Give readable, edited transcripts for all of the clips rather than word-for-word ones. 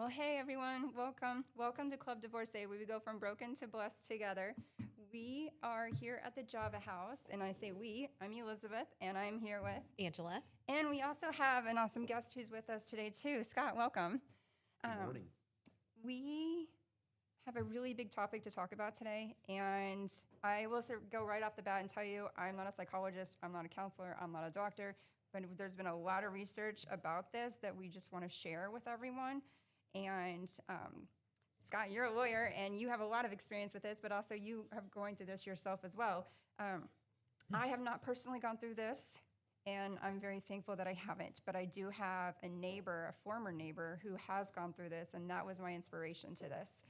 Well, hey everyone, welcome to Club Divorcee, where we go from broken to blessed together. We are here at the Java House, and I say we, I'm Elizabeth, and I'm here with Angela. And we also have an awesome guest who's with us today too. Scott, welcome. Good morning. We have a really big topic to talk about today, and I will go right off the bat and tell you I'm not a psychologist, I'm not a counselor, I'm not a doctor, but there's been a lot of research about this that we just want to share with everyone. And Scott, you're a lawyer, and you have a lot of experience with this, but also you have going through this yourself as well. I have not personally gone through this, and I'm very thankful that I haven't, but I do have a former neighbor, who has gone through this, and that was my inspiration to this.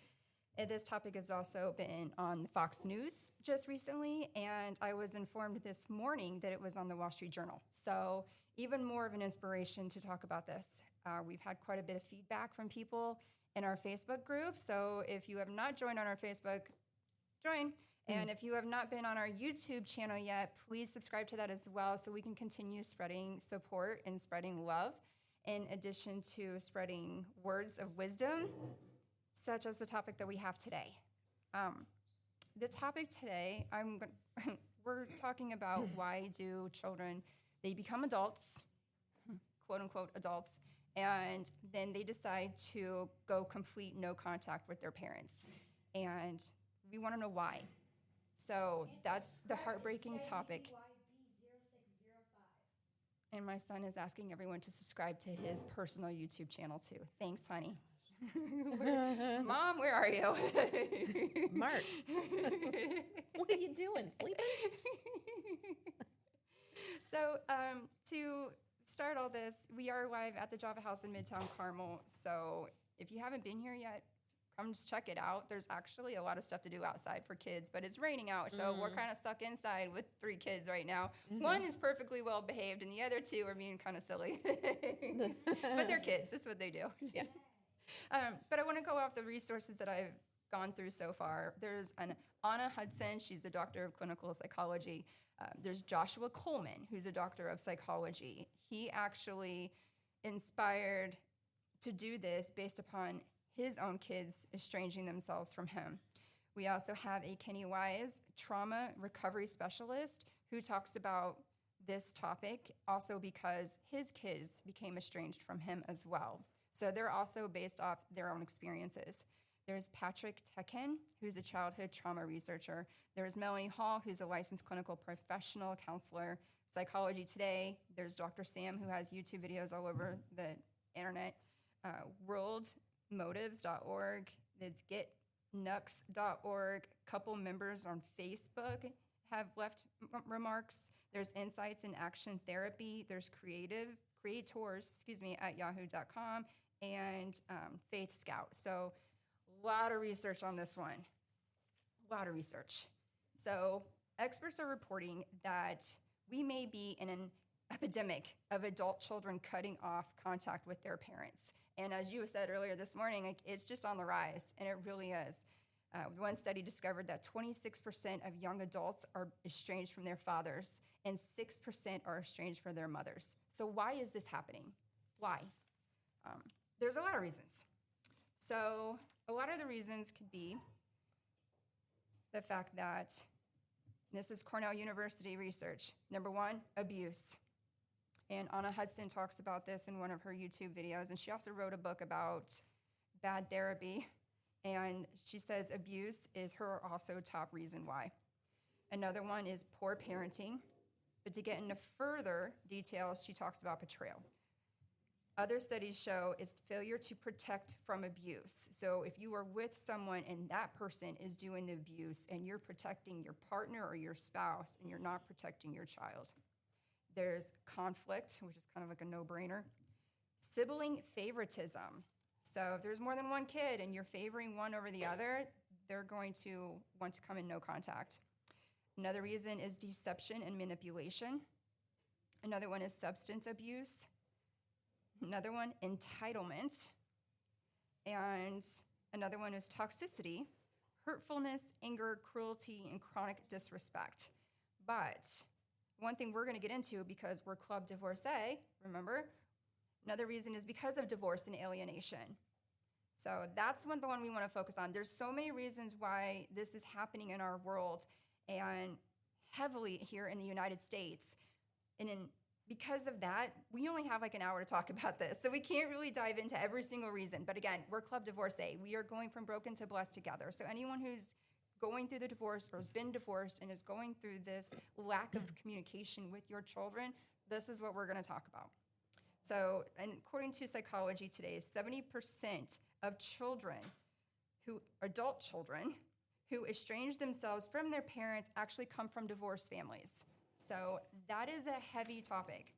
And this topic has also been on Fox News just recently, and I was informed this morning that it was on the Wall Street Journal. So even more of an inspiration to talk about this. We've had quite a bit of feedback from people in our Facebook group. So if you have not joined on our Facebook, join. And if you have not been on our YouTube channel yet, please subscribe to that as well so we can continue spreading support and spreading love, in addition to spreading words of wisdom, such as the topic that we have today. The topic today, we're talking about why do children, they become adults, quote unquote adults, and then they decide to go complete no contact with their parents. And we want to know why. So that's the heartbreaking topic. And my son is asking everyone to subscribe to his personal YouTube channel too. Thanks, honey. Mom, where are you? Mark, what are you doing? Sleeping? So to start all this, we are live at the Java House in Midtown Carmel. So if you haven't been here yet, come just check it out. There's actually a lot of stuff to do outside for kids, but it's raining out, so we're kind of stuck inside with 3 kids right now. One is perfectly well behaved, and the other 2 are being kind of silly. But they're kids. That's what they do. Yeah. But I want to go off the resources that I've gone through so far. There's Anna Hudson. She's the doctor of clinical psychology. There's Joshua Coleman, who's a doctor of psychology. He actually inspired to do this based upon his own kids estranging themselves from him. We also have a Kenny Wise, trauma recovery specialist, who talks about this topic also because his kids became estranged from him as well. So they're also based off their own experiences. There's Patrick Tekken, who's a childhood trauma researcher. There's Melanie Hall, who's a licensed clinical professional counselor. Psychology Today, there's Dr. Sam, who has YouTube videos all over the internet. Worldmotives.org, there's getnux.org. Couple members on Facebook have left remarks. There's Insights in Action Therapy. There's creators at yahoo.com, and Faith Scout. So a lot of research on this one. A lot of research. So experts are reporting that we may be in an epidemic of adult children cutting off contact with their parents. And as you said earlier this morning, it's just on the rise, and it really is. One study discovered that 26% of young adults are estranged from their fathers, and 6% are estranged from their mothers. So why is this happening? Why? There's a lot of reasons. So a lot of the reasons could be the fact that, this is Cornell University research, number 1, abuse. And Anna Hudson talks about this in one of her YouTube videos, and she also wrote a book about bad therapy. And she says abuse is her also top reason why. Another one is poor parenting. But to get into further details, she talks about betrayal. Other studies show it's failure to protect from abuse. So if you are with someone and that person is doing the abuse and you're protecting your partner or your spouse and you're not protecting your child. There's conflict, which is kind of like a no-brainer. Sibling favoritism. So if there's more than one kid and you're favoring one over the other, they're going to want to come in no contact. Another reason is deception and manipulation. Another one is substance abuse. Another one, entitlement. And another one is toxicity, hurtfulness, anger, cruelty, and chronic disrespect. But one thing we're going to get into, because we're Club Divorcee, remember? Another reason is because of divorce and alienation. So that's the one we want to focus on. There's so many reasons why this is happening in our world and heavily here in the United States. And because of that, we only have like an hour to talk about this. So we can't really dive into every single reason. But again, we're Club Divorcee. We are going from broken to blessed together. So anyone who's going through the divorce or has been divorced and is going through this lack of communication with your children, this is what we're going to talk about. So, and according to Psychology Today, 70% of children, adult children, who estrange themselves from their parents actually come from divorced families. So that is a heavy topic.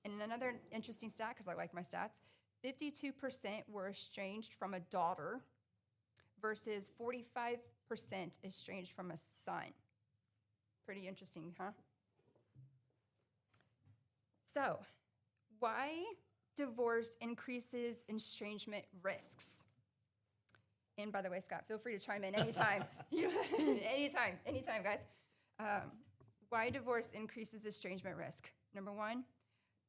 And another interesting stat, because I like my stats, 52% were estranged from a daughter versus 45% estranged from a son. Pretty interesting, huh? So, why divorce increases estrangement risks? And by the way, Scott, feel free to chime in anytime. anytime, guys. Why divorce increases estrangement risk? Number one,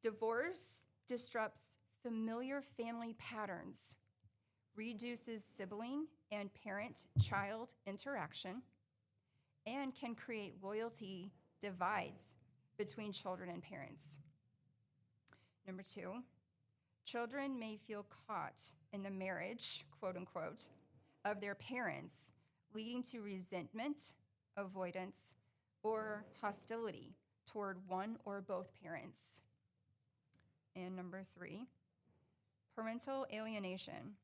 divorce disrupts familiar family patterns, reduces sibling and parent-child interaction, and can create loyalty divides between children and parents. Number two, children may feel caught in the marriage, quote unquote, of their parents, leading to resentment, avoidance, or hostility toward one or both parents. And number three, parental alienation,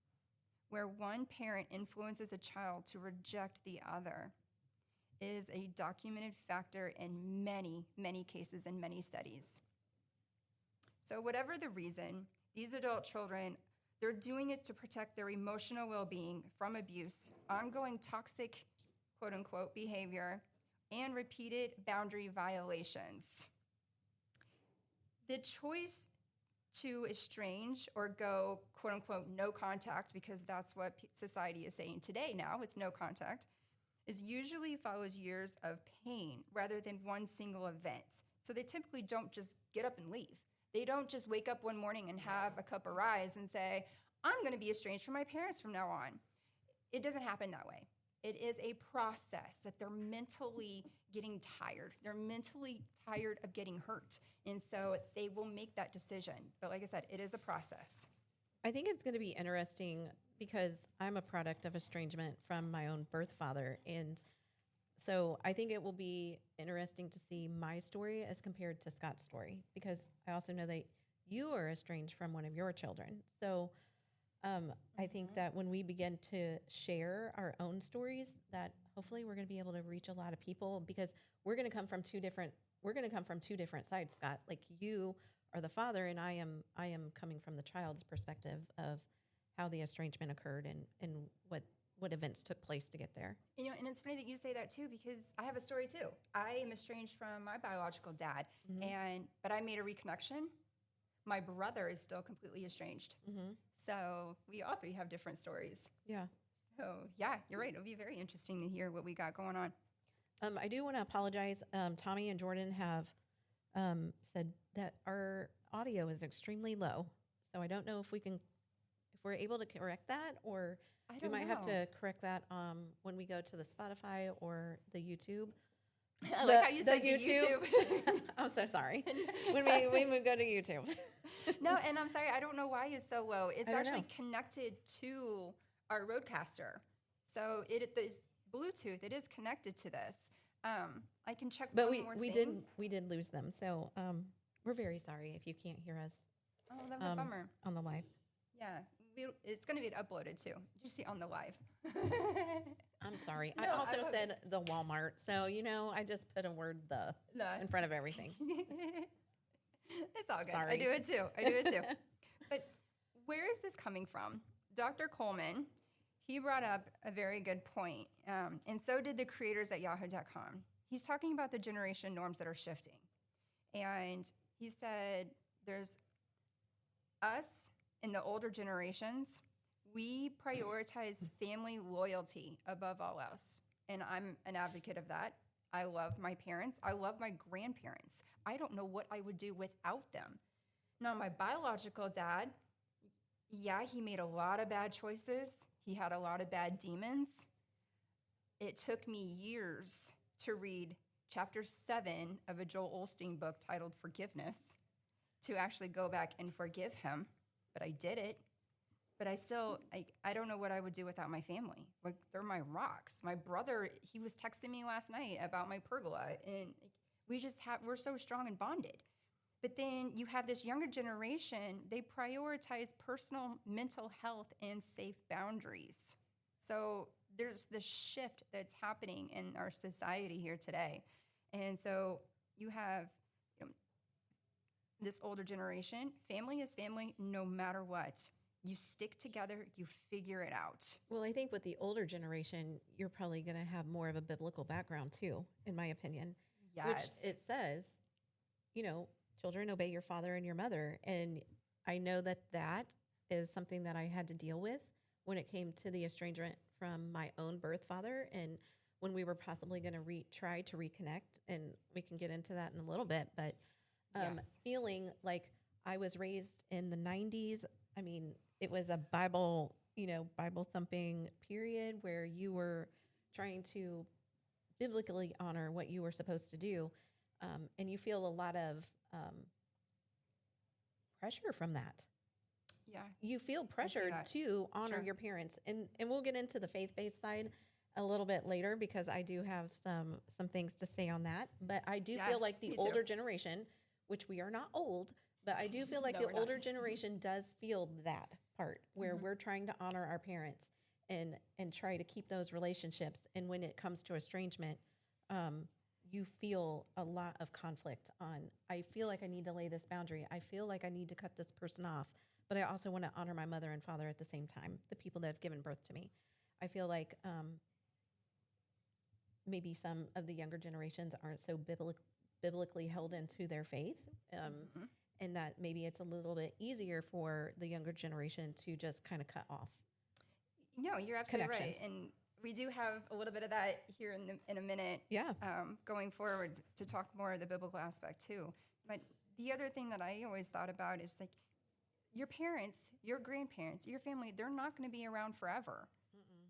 where one parent influences a child to reject the other, is a documented factor in many, many cases and many studies. So whatever the reason, these adult children, they're doing it to protect their emotional well-being from abuse, ongoing toxic, quote-unquote, behavior, and repeated boundary violations. The choice to estrange or go, quote-unquote, no contact, because that's what society is saying today now, it's no contact, is usually follows years of pain rather than one single event. So they typically don't just get up and leave. They don't just wake up one morning and have a cup of rise and say, I'm going to be estranged from my parents from now on. It doesn't happen that way. It is a process that they're mentally getting tired. They're mentally tired of getting hurt. And so they will make that decision. But like I said, it is a process. I think it's going to be interesting because I'm a product of estrangement from my own birth father. And so I think it will be interesting to see my story as compared to Scott's story, because I also know that you are estranged from one of your children. So I think that when we begin to share our own stories, that hopefully we're going to be able to reach a lot of people, because we're going to come from two different sides, Scott. Like, you are the father, and I am coming from the child's perspective of how the estrangement occurred and what events took place to get there. You know, and it's funny that you say that too, because I have a story too. I am estranged from my biological dad, but I made a reconnection. My brother is still completely estranged. So we all three have different stories. Yeah. So yeah, you're right. It'll be very interesting to hear what we got going on. I do want to apologize. Tommy and Jordan have said that our audio is extremely low. So I don't know if we're able to correct that, or we might have to correct that when we go to the Spotify or the YouTube. I like how you said the YouTube. I'm so sorry. When we go to YouTube. No, and I'm sorry, I don't know why it's so low. It's actually connected to our Rodecaster. So it is Bluetooth. It is connected to this. I can check but one more thing. we did lose them. So we're very sorry if you can't hear us. Oh, that was a bummer. On the live. Yeah. It's going to get uploaded too. Did you see on the live? I'm sorry. No, I also said the Walmart. So, I just put a word in front of everything. It's all good. Sorry. I do it too. But where is this coming from? Dr. Coleman, he brought up a very good point, and so did the creators at yahoo.com. He's talking about the generation norms that are shifting. And he said there's us in the older generations, we prioritize family loyalty above all else. And I'm an advocate of that. I love my parents. I love my grandparents. I don't know what I would do without them. Now, my biological dad, Yeah, he made a lot of bad choices. He had a lot of bad demons. It took me years to read chapter 7 of a Joel Osteen book titled Forgiveness to actually go back and forgive him. But I did it. But I don't know what I would do without my family. Like, they're my rocks. My brother, he was texting me last night about my pergola, and we're so strong and bonded. But then you have this younger generation, they prioritize personal mental health and safe boundaries. So there's this shift that's happening in our society here today. And so you have this older generation, family is family no matter what. You stick together, you figure it out. Well, I think with the older generation, you're probably going to have more of a biblical background too, in my opinion. Yes. Which it says, children, obey your father and your mother. And I know that is something that I had to deal with when it came to the estrangement from my own birth father, and when we were possibly going to try to reconnect. And we can get into that in a little bit, but feeling like I was raised in the 90s. I mean, it was a Bible thumping period where you were trying to biblically honor what you were supposed to do. And you feel a lot of pressure from that. Yeah. You feel pressured to honor your parents. And we'll get into the faith-based side a little bit later, because I do have some things to say on that. But I do feel like the older generation, which we are not old, but I do feel like the older generation does feel that part where we're trying to honor our parents and try to keep those relationships. And when it comes to estrangement, you feel a lot of conflict on, I feel like I need to lay this boundary. I feel like I need to cut this person off, but I also want to honor my mother and father at the same time, the people that have given birth to me. I feel like maybe some of the younger generations aren't so biblically held into their faith, and that maybe it's a little bit easier for the younger generation to just kind of cut off. No, you're absolutely right. And we do have a little bit of that here in a minute. Yeah. Going forward to talk more of the biblical aspect too. But the other thing that I always thought about is like your parents, your grandparents, your family, they're not going to be around forever.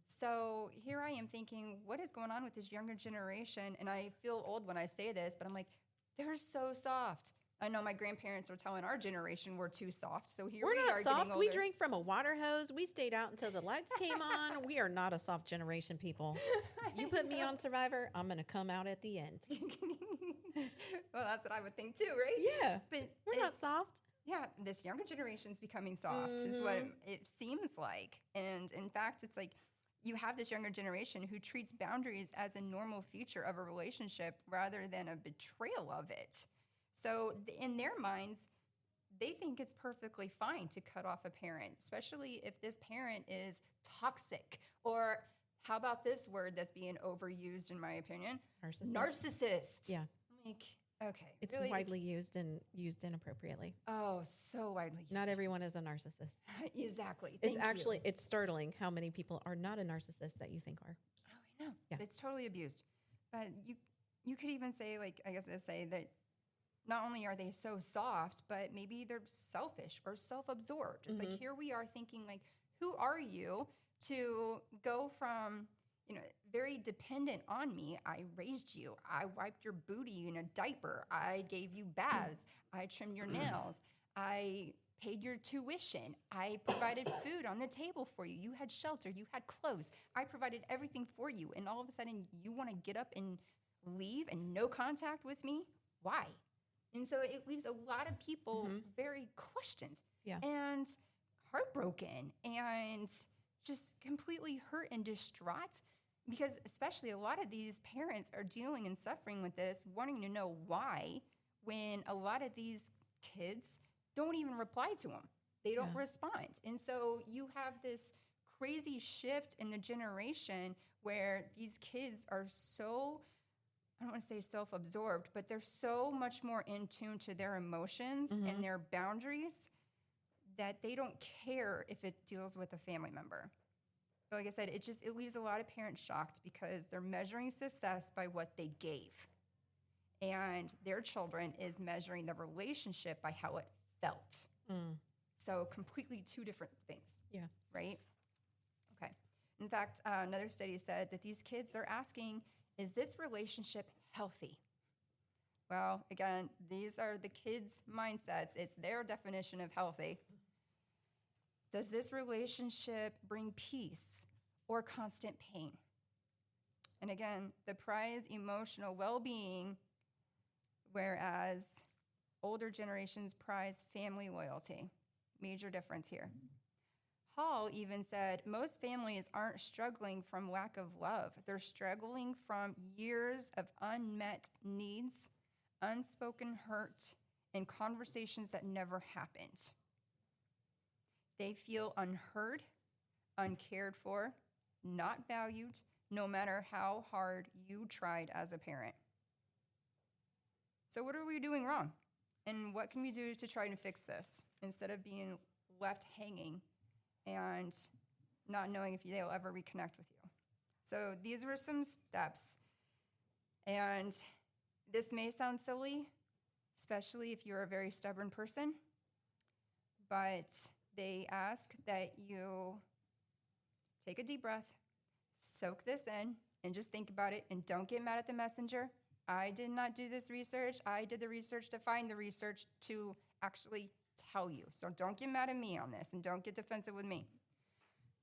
So here I am thinking, what is going on with this younger generation? And I feel old when I say this, but I'm like, they're so soft. I know my grandparents were telling our generation we're too soft. So here we're we not are soft. getting older. We drank from a water hose. We stayed out until the lights came on. We are not a soft generation, people. You put me on Survivor, I'm going to come out at the end. Well, that's what I would think too, right? Yeah. But we're not soft. Yeah, this younger generation's becoming soft is what it seems like. And in fact, it's like you have this younger generation who treats boundaries as a normal feature of a relationship rather than a betrayal of it. So in their minds, they think it's perfectly fine to cut off a parent, especially if this parent is toxic. Or how about this word that's being overused, in my opinion? Narcissist. Yeah. I'm like, okay. It's really? widely used and used inappropriately. Oh, so widely used. Not everyone is a narcissist. Exactly. It's startling how many people are not a narcissist that you think are. Oh, I know. Yeah. It's totally abused. But you could even say, that not only are they so soft, but maybe they're selfish or self-absorbed. It's like, here we are thinking, like, who are you to go from, very dependent on me? I raised you. I wiped your booty in a diaper. I gave you baths. I trimmed your nails. I paid your tuition. I provided food on the table for you. You had shelter. You had clothes. I provided everything for you. And all of a sudden, you want to get up and leave and no contact with me? Why? And so it leaves a lot of people very questioned and heartbroken and just completely hurt and distraught, because especially a lot of these parents are dealing and suffering with this, wanting to know why, when a lot of these kids don't even reply to them. They don't respond. And so you have this crazy shift in the generation where these kids are so, I don't want to say self-absorbed, but they're so much more in tune to their emotions and their boundaries that they don't care if it deals with a family member. But like I said, it leaves a lot of parents shocked because they're measuring success by what they gave. And their children is measuring the relationship by how it felt. So completely two different things. Yeah. Right? Okay. In fact, another study said that these kids, they're asking, is this relationship healthy? Well, again, these are the kids' mindsets. It's their definition of healthy. Does this relationship bring peace or constant pain? And again, the prize emotional well-being, whereas older generations prize family loyalty. Major difference here. Hall even said most families aren't struggling from lack of love. They're struggling from years of unmet needs, unspoken hurt, and conversations that never happened. They feel unheard, uncared for, not valued, no matter how hard you tried as a parent. So what are we doing wrong? And what can we do to try and fix this instead of being left hanging and not knowing if they'll ever reconnect with you? So these were some steps. And this may sound silly, especially if you're a very stubborn person, but they ask that you take a deep breath, soak this in, and just think about it, and don't get mad at the messenger. I did not do this research. I did the research to find the research to actually tell you. So don't get mad at me on this, and don't get defensive with me.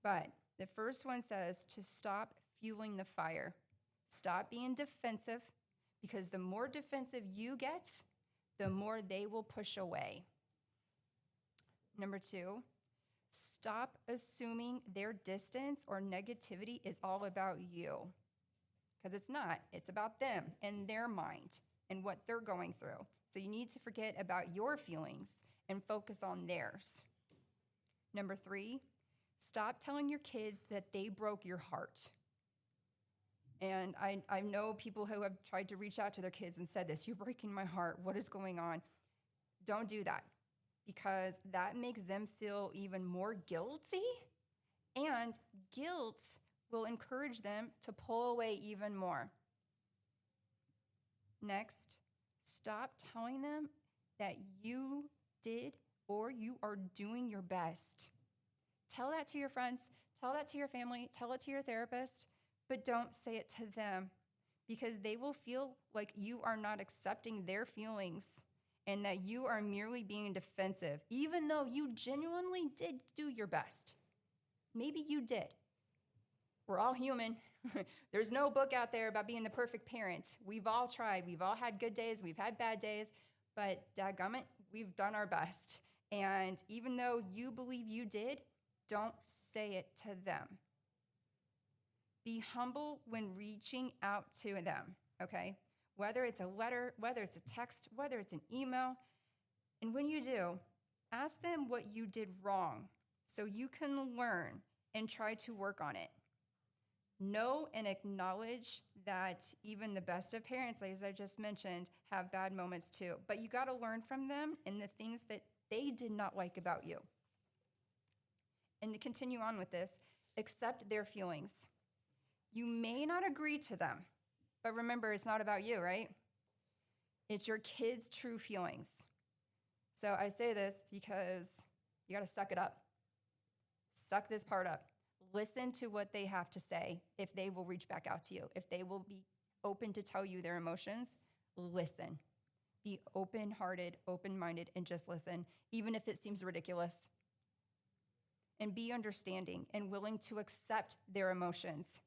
But the first one says to stop fueling the fire. Stop being defensive, because the more defensive you get, the more they will push away. Number 2, stop assuming their distance or negativity is all about you, because it's not. It's about them and their mind and what they're going through. So you need to forget about your feelings and focus on theirs. Number 3, stop telling your kids that they broke your heart. And I know people who have tried to reach out to their kids and said this, you're breaking my heart. What is going on? Don't do that, because that makes them feel even more guilty, and guilt will encourage them to pull away even more. Next, stop telling them that you did or you are doing your best. Tell that to your friends, tell that to your family, tell it to your therapist, but don't say it to them, because they will feel like you are not accepting their feelings and that you are merely being defensive, even though you genuinely did do your best. Maybe you did. We're all human. There's no book out there about being the perfect parent. We've all tried. We've all had good days. We've had bad days. But dadgummit, we've done our best. And even though you believe you did, don't say it to them. Be humble when reaching out to them, okay? Whether it's a letter, whether it's a text, whether it's an email. And when you do, ask them what you did wrong so you can learn and try to work on it. Know and acknowledge that even the best of parents, as I just mentioned, have bad moments too. But you got to learn from them and the things that they did not like about you. And to continue on with this, accept their feelings. You may not agree to them, but remember, it's not about you, right? It's your kids' true feelings. So I say this because you got to suck it up. Suck this part up. Listen to what they have to say. If they will reach back out to you, if they will be open to tell you their emotions, listen. Be open-hearted, open-minded, and just listen, even if it seems ridiculous. And be understanding and willing to accept their emotions.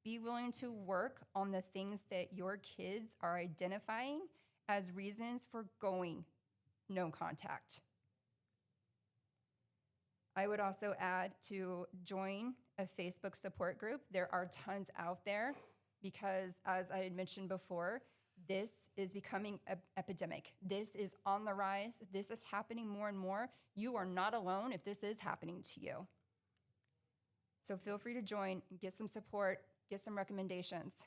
Be willing to work on the things that your kids are identifying as reasons for going no contact. I would also add to join a Facebook support group. There are tons out there because, as I had mentioned before, this is becoming an epidemic. This is on the rise. This is happening more and more. You are not alone if this is happening to you. So feel free to join, get some support, get some recommendations.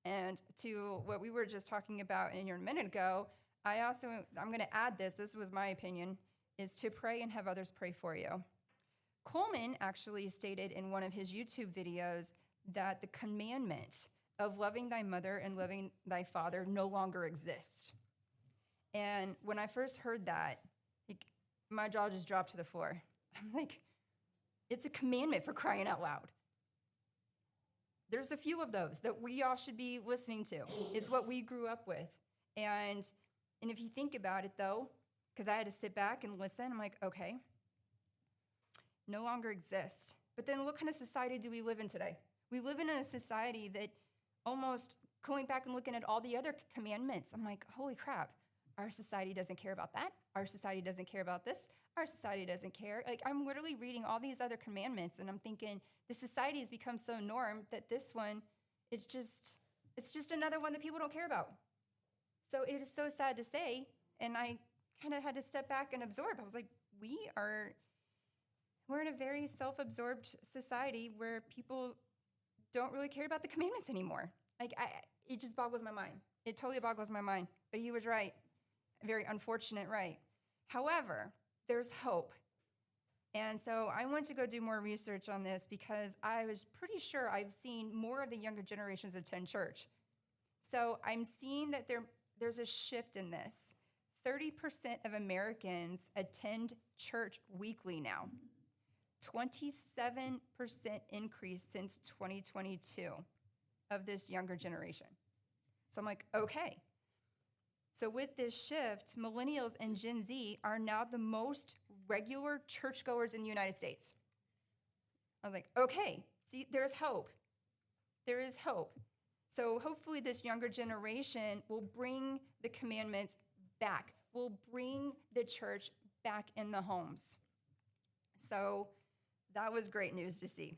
And to what we were just talking about a minute ago, I'm going to add this. This was my opinion, is to pray and have others pray for you. Coleman actually stated in one of his YouTube videos that the commandment of loving thy mother and loving thy father no longer exists. And when I first heard that, my jaw just dropped to the floor. I'm like, it's a commandment, for crying out loud. There's a few of those that we all should be listening to. It's what we grew up with. And if you think about it, though, because I had to sit back and listen, I'm like, okay, no longer exists. But then what kind of society do we live in today? We live in a society that almost, going back and looking at all the other commandments, I'm like, holy crap, our society doesn't care about that. Our society doesn't care about this. Our society doesn't care. Like, I'm literally reading all these other commandments, and I'm thinking the society has become so norm that this one, it's just another one that people don't care about. So it is so sad to say, and I kind of had to step back and absorb. I was like, we're in a very self-absorbed society where people don't really care about the commandments anymore. Like, it just boggles my mind. It totally boggles my mind. But he was right. Very unfortunate, right? However, there's hope. And so I went to go do more research on this because I was pretty sure I've seen more of the younger generations attend church. So I'm seeing that there's a shift in this. 30% of Americans attend church weekly now. 27% increase since 2022 of this younger generation. So I'm like, okay. So with this shift, millennials and Gen Z are now the most regular churchgoers in the United States. I was like, okay, see, there's hope. There is hope. So hopefully this younger generation will bring the commandments back, will bring the church back in the homes. So that was great news to see.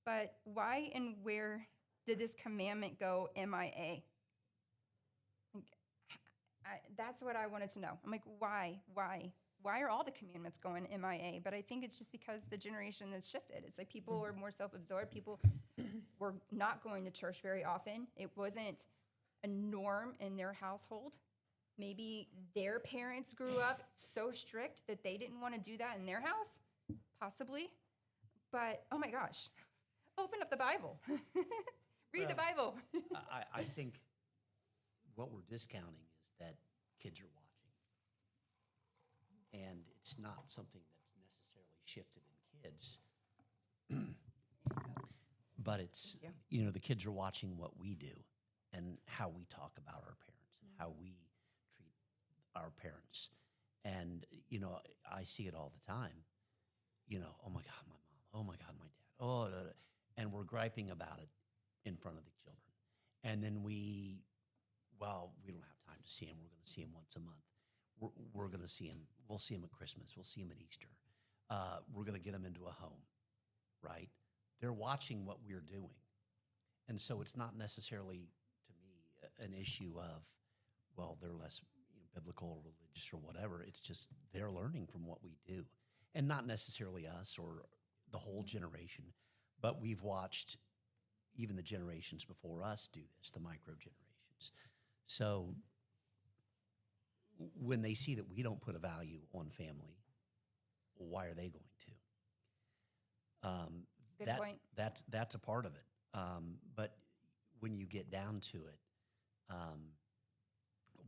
But why and where did this commandment go MIA? That's what I wanted to know. I'm like, why? Why are all the commandments going MIA? But I think it's just because the generation has shifted. It's like people are more self-absorbed. People were not going to church very often. It wasn't a norm in their household. Maybe their parents grew up so strict that they didn't want to do that in their house, possibly. But, oh my gosh, open up the Bible. Read the Bible. I think what we're discounting is that kids are watching. And it's not something that's necessarily shifted in kids. But it's, the kids are watching what we do and how we talk about our parents and how we treat our parents. And, I see it all the time. Oh my God, my mom. Oh my God, my dad. Oh, da, da. And we're griping about it in front of the children. And then we don't have time to see him. We're going to see him once a month. We're going to see him. We'll see him at Christmas. We'll see him at Easter. We're going to get him into a home, right? They're watching what we're doing. And so it's not necessarily, to me, an issue of, they're less biblical or religious or whatever. It's just they're learning from what we do. And not necessarily us or the whole generation, but we've watched even the generations before us do this, the micro-generations. So when they see that we don't put a value on family, why are they going to? Good point. That's a part of it. But when you get down to it,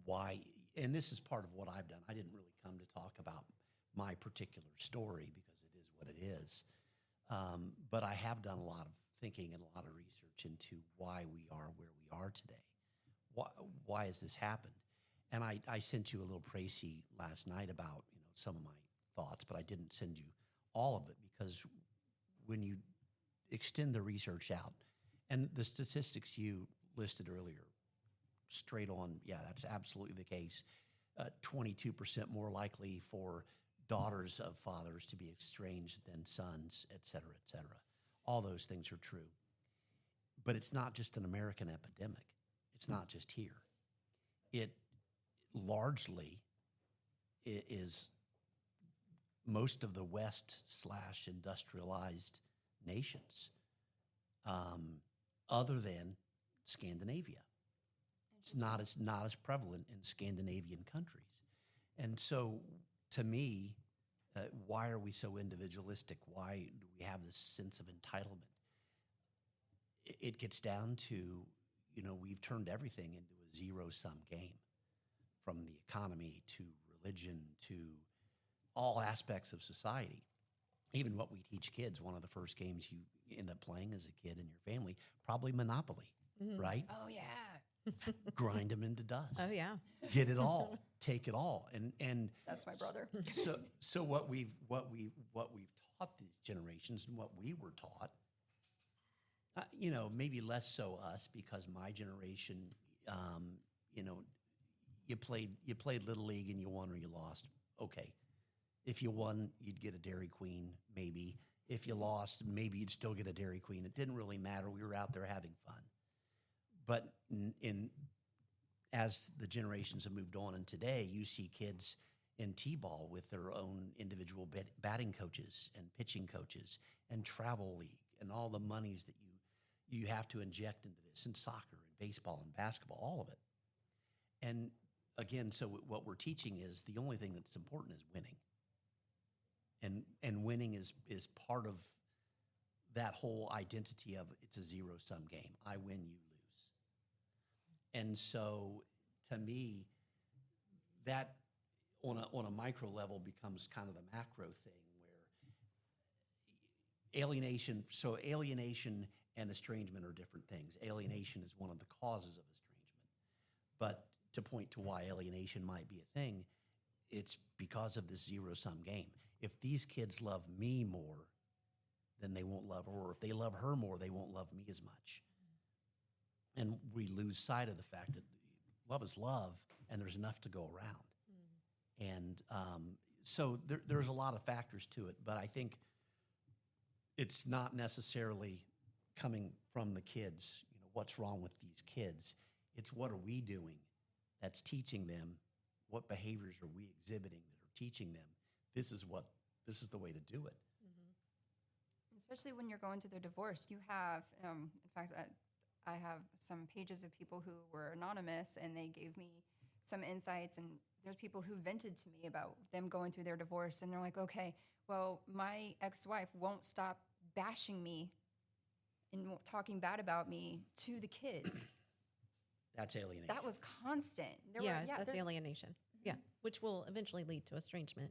why, and this is part of what I've done. I didn't really come to talk about my particular story because it is what it is. But I have done a lot of thinking and a lot of research into why we are where we are today. Why has this happened? And I sent you a little précis last night about some of my thoughts, but I didn't send you all of it because when you extend the research out, and the statistics you listed earlier, straight on, yeah, that's absolutely the case. 22% more likely for daughters of fathers to be estranged than sons, et cetera, et cetera. All those things are true. But it's not just an American epidemic. It's not just here. It largely is most of the West/industrialized nations, other than Scandinavia. It's not as prevalent in Scandinavian countries. And so, to me, why are we so individualistic? Why do we have this sense of entitlement? It gets down to, we've turned everything into a zero-sum game, from the economy to religion to all aspects of society. Even what we teach kids, one of the first games you end up playing as a kid in your family, probably Monopoly, right? Oh yeah. Grind them into dust. Oh yeah. Get it all, take it all, and That's my brother. so what we've taught these generations and what we were taught, maybe less so us, because my generation, you played Little League and you won or you lost. Okay, if you won, you'd get a Dairy Queen. Maybe if you lost, maybe you'd still get a Dairy Queen. It didn't really matter. We were out there having fun. But as the generations have moved on, and today you see kids in T-ball with their own individual batting coaches and pitching coaches and travel league and all the monies that you have to inject into this, and soccer and baseball and basketball, all of it. And again, so what we're teaching is the only thing that's important is winning. And winning is part of that whole identity of it's a zero-sum game. I win, you lose. And so to me, that on a micro level becomes kind of the macro thing, where alienation and estrangement are different things. Alienation is one of the causes of estrangement. But to point to why alienation might be a thing, it's because of this zero-sum game. If these kids love me more, then they won't love her. Or if they love her more, they won't love me as much. And we lose sight of the fact that love is love, and there's enough to go around. And so there's a lot of factors to it, but I think it's not necessarily coming from the kids. What's wrong with these kids? It's what are we doing that's teaching them? What behaviors are we exhibiting that are teaching them? This is the way to do it. Mm-hmm. Especially when you're going through their divorce, you have, in fact, I have some pages of people who were anonymous, and they gave me some insights, and there's people who vented to me about them going through their divorce, and they're like, okay, well, my ex-wife won't stop bashing me and talking bad about me to the kids. That's alienation. That was constant. That's alienation. Mm-hmm. Yeah, which will eventually lead to estrangement,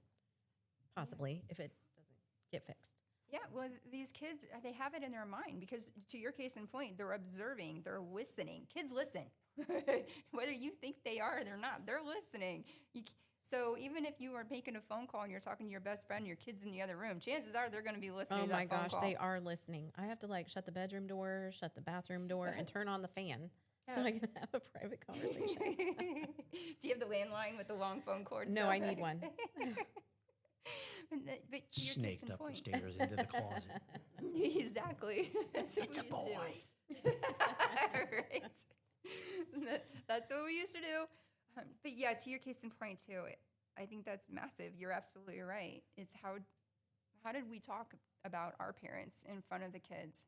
possibly, if it doesn't get fixed. Yeah, well, these kids, they have it in their mind because, to your case in point, they're observing, they're listening. Kids listen. Whether you think they are or they're not, they're listening. So even if you are making a phone call and you're talking to your best friend, your kid's in the other room, chances are they're going to be listening to that phone call. Oh my gosh, they are listening. I have to shut the bedroom door, shut the bathroom door, and turn on the fan. Yes. So I can have a private conversation. Do you have the landline with the long phone cord? No, I need one. But snaked up the stairs into the closet. Exactly. That's it's a boy. Right. That's what we used to do. But yeah, to your case in point too, I think that's massive. You're absolutely right. It's how did we talk about our parents in front of the kids?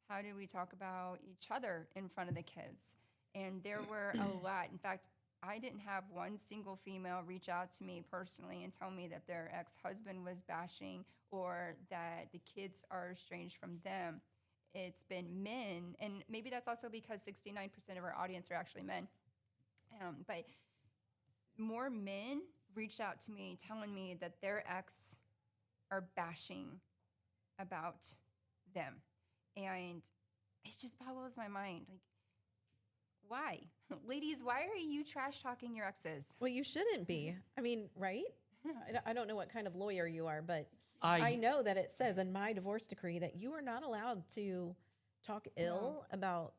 How did we talk about each other in front of the kids? And there were a lot. In fact, I didn't have one single female reach out to me personally and tell me that their ex-husband was bashing or that the kids are estranged from them. It's been men, and maybe that's also because 69% of our audience are actually men. But more men reached out to me telling me that their ex are bashing about them. And it just boggles my mind. Like, why? Ladies, why are you trash talking your exes? Well, you shouldn't be. I mean, right? I don't know what kind of lawyer you are, but I know that it says in my divorce decree that you are not allowed to talk ill about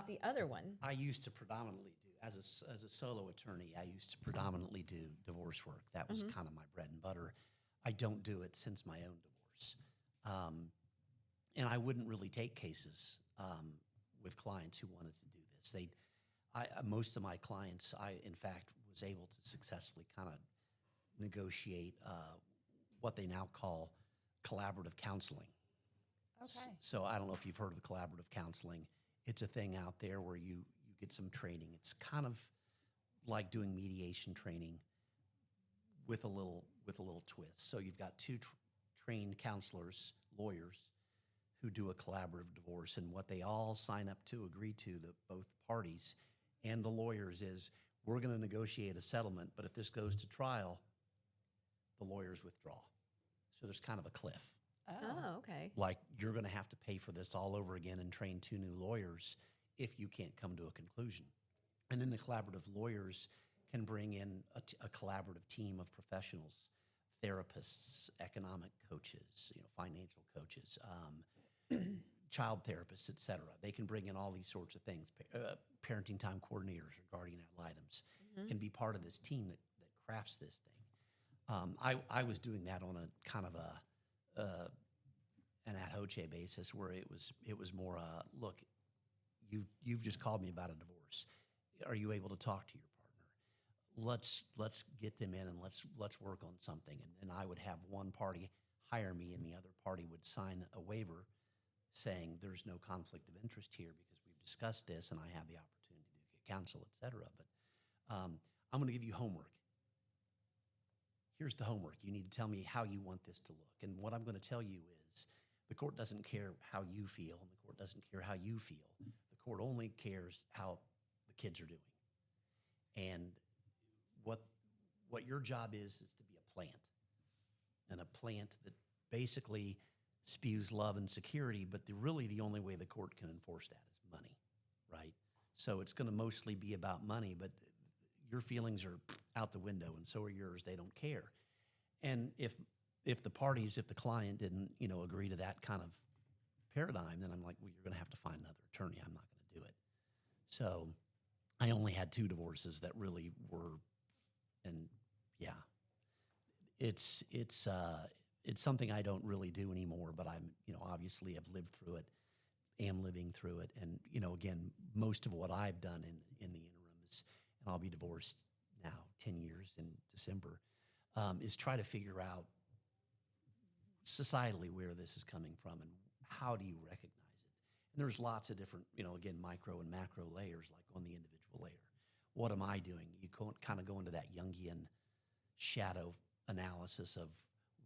the other one. I used to predominantly do, as a solo attorney, I used to predominantly do divorce work. That was kind of my bread and butter. I don't do it since my own divorce. And I wouldn't really take cases with clients who wanted to do this. Most of my clients, in fact, was able to successfully kind of negotiate what they now call collaborative counseling. Okay. So I don't know if you've heard of collaborative counseling. It's a thing out there where you get some training. It's kind of like doing mediation training with a little twist. So you've got two trained counselors, lawyers, who do a collaborative divorce, and what they all sign up to, agree to, both parties and the lawyers, is we're going to negotiate a settlement, but if this goes to trial, the lawyers withdraw. So there's kind of a cliff. Oh, okay. Like, you're going to have to pay for this all over again and train 2 new lawyers if you can't come to a conclusion. And then the collaborative lawyers can bring in a collaborative team of professionals, therapists, economic coaches, financial coaches, child therapists, et cetera. They can bring in all these sorts of things. Parenting time coordinators or guardian ad litems can be part of this team that crafts this thing. I was doing that on a kind of an ad hoc basis where it was more look, you've just called me about a divorce. Are you able to talk to your partner? Let's get them in and let's work on something. And then I would have one party hire me and the other party would sign a waiver saying there's no conflict of interest here because we've discussed this and I have the opportunity to get counsel, et cetera. But I'm going to give you homework. Here's the homework. You need to tell me how you want this to look. And what I'm going to tell you is the court doesn't care how you feel, and the court doesn't care how you feel. The court only cares how the kids are doing. And what your job is to be a plant. And a plant that basically spews love and security, but really the only way the court can enforce that is money, right? So it's going to mostly be about money, but your feelings are out the window, and so are yours. They don't care. And if the client didn't, agree to that kind of paradigm, then I'm like, well, you're going to have to find another attorney. I'm not going to do it. So I only had 2 divorces that really were, and yeah, it's something I don't really do anymore, but I'm, obviously have lived through it, am living through it. And, again, most of what I've done in the interim is, and I'll be divorced now 10 years in December, is try to figure out societally where this is coming from and how do you recognize it. And there's lots of different, again, micro and macro layers, like on the individual layer. What am I doing? You kind of go into that Jungian shadow analysis of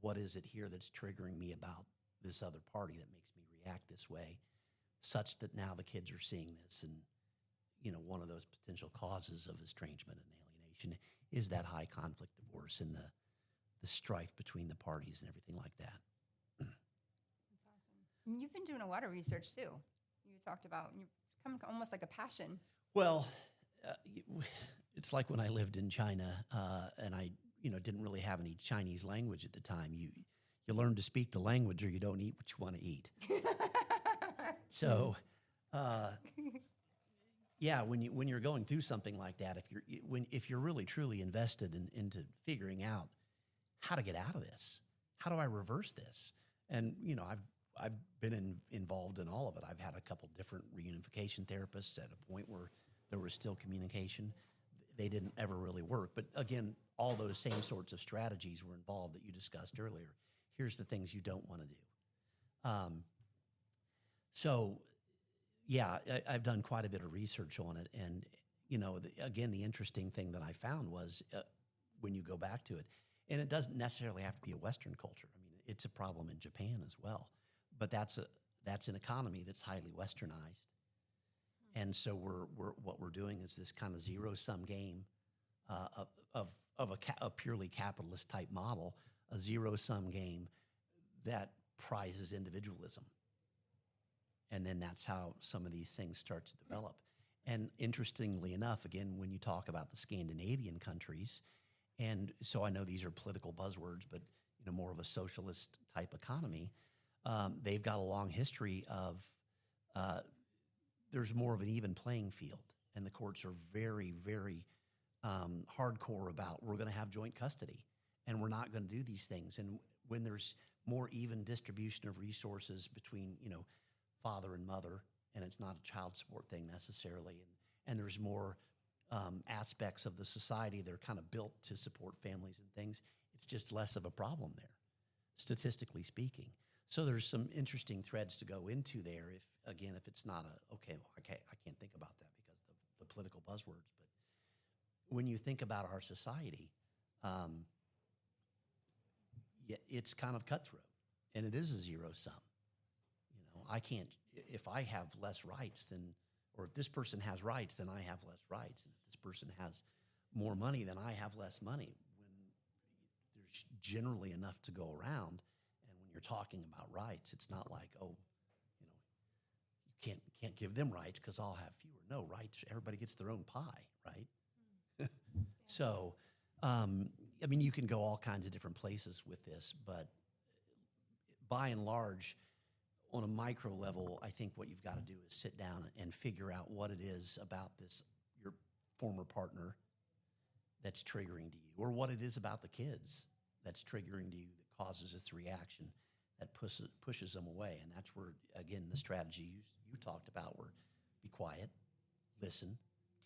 what is it here that's triggering me about this other party that makes me react this way, such that now the kids are seeing this. And, one of those potential causes of estrangement and alienation is that high conflict divorce and the strife between the parties and everything like that. That's awesome. And you've been doing a lot of research too. You talked about, it's become almost like a passion. Well, it's like when I lived in China and I, didn't really have any Chinese language at the time. You learn to speak the language or you don't eat what you want to eat. So, yeah, when you're going through something like that, if you're really truly invested into figuring out how to get out of this, how do I reverse this? And I've been involved in all of it. I've had a couple different reunification therapists at a point where there was still communication. They didn't ever really work. But again, all those same sorts of strategies were involved that you discussed earlier. Here's the things you don't want to do. So, yeah, I've done quite a bit of research on it. And, again, the interesting thing that I found was when you go back to it, and it doesn't necessarily have to be a Western culture. I mean, it's a problem in Japan as well. But that's an economy that's highly Westernized. And so what we're doing is this kind of zero-sum game of a purely capitalist type model, a zero-sum game that prizes individualism. And then that's how some of these things start to develop. And interestingly enough, again, when you talk about the Scandinavian countries, and so I know these are political buzzwords, but more of a socialist type economy, they've got a long history of there's more of an even playing field, and the courts are very, very hardcore about we're going to have joint custody, and we're not going to do these things. And when there's more even distribution of resources between father and mother, and it's not a child support thing necessarily, and there's more aspects of the society that are kind of built to support families and things, it's just less of a problem there, statistically speaking. So there's some interesting threads to go into there if it's not I can't think about that because the political buzzwords. But when you think about our society, it's kind of cutthroat, and it is a zero sum. I can't, if I have less rights or if this person has rights, then I have less rights. And if this person has more money, then I have less money. When there's there's generally enough to go around. And when you're talking about rights, it's not like, oh, you know, you can't give them rights because I'll have fewer. No, rights, everybody gets their own pie, right? So, I mean, you can go all kinds of different places with this, but by and large, on a micro level, I think what you've got to do is sit down and figure out what it is about this, your former partner, that's triggering to you, or what it is about the kids that's triggering to you that causes this reaction that pushes them away. And that's where, again, the strategy you talked about, where be quiet, listen,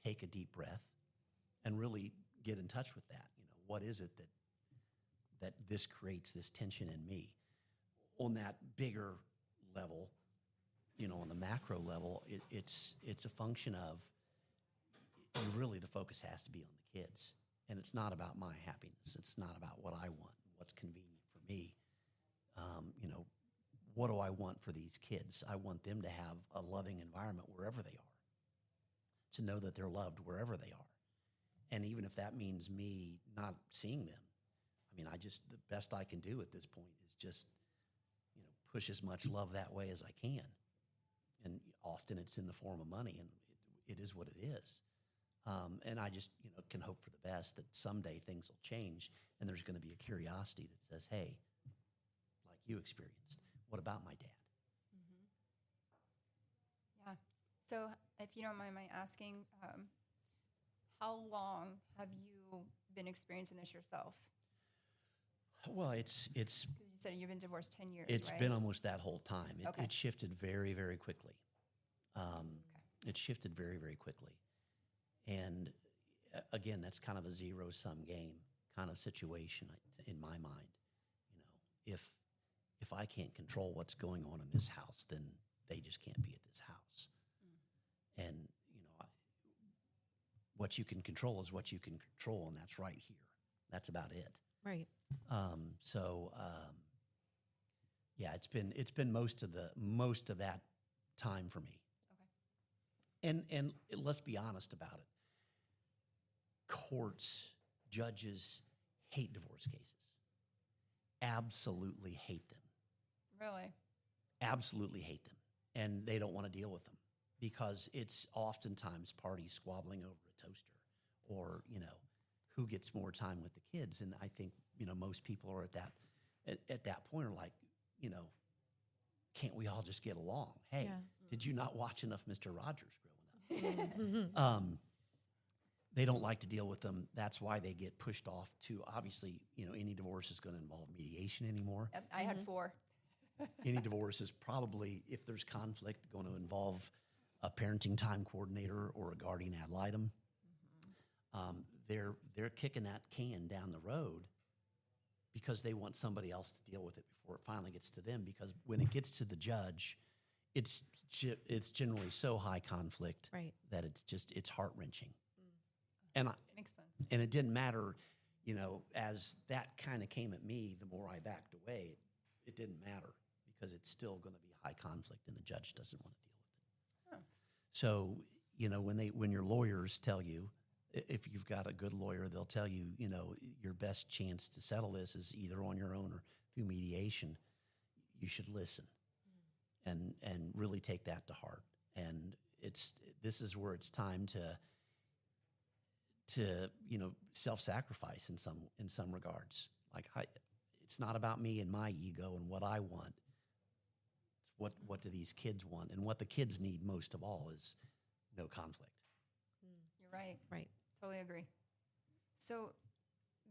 take a deep breath, and really get in touch with that. You know, what is it that this creates this tension in me? On that bigger level, you know, on the macro level, it's a function of, really the focus has to be on the kids. And it's not about my happiness. It's not about what I want, what's convenient for me. You know, what do I want for these kids? I want them to have a loving environment wherever they are, to know that they're loved wherever they are. And even if that means me not seeing them, I mean, the best I can do at this point is just, you know, push as much love that way as I can. And often it's in the form of money, and it is what it is. And I just, you know, can hope for the best that someday things will change and there's going to be a curiosity that says, hey, like you experienced, what about my dad? Yeah. So if you don't mind my asking, how long have you been experiencing this yourself? Well, it's 'Cause you said you've been divorced 10 years, it's right? been almost that whole time. Okay. It shifted very, very quickly. Okay. It shifted very, very quickly. And again, that's kind of a zero-sum game kind of situation in my mind. You know, if I can't control what's going on in this house, then they just can't be at this house. And, you know, what you can control is what you can control, and that's right here. That's about it. Right. Yeah, it's been most of that time for me. Okay. And let's be honest about it. Courts, judges hate divorce cases. Absolutely hate them. Really? Absolutely hate them. And they don't want to deal with them because it's oftentimes parties squabbling over a toaster, or, you know, who gets more time with the kids. And I think, you know, most people are at that point are like, you know, can't we all just get along? Hey, Yeah. did you not watch enough Mr. Rogers growing up? They don't like to deal with them. That's why they get pushed off to, obviously, you know, any divorce is going to involve mediation anymore. Yep, I had 4. Any divorce is probably, if there's conflict, going to involve a parenting time coordinator or a guardian ad litem. They're kicking that can down the road because they want somebody else to deal with it before it finally gets to them. Because when it gets to the judge, it's generally so high conflict, Right. that it's heart wrenching. And Makes sense. and it didn't matter, you know, as that kind of came at me, the more I backed away, it didn't matter because it's still going to be high conflict and the judge doesn't want to deal with it. Huh. So, you know, when your lawyers tell you, if you've got a good lawyer, they'll tell you, you know, your best chance to settle this is either on your own or through mediation. You should listen and really take that to heart. And this is where it's time to you know, self-sacrifice in some regards. Like it's not about me and my ego and what I want. What do these kids want? And what the kids need most of all is no conflict. You're right. Right. Totally agree. So,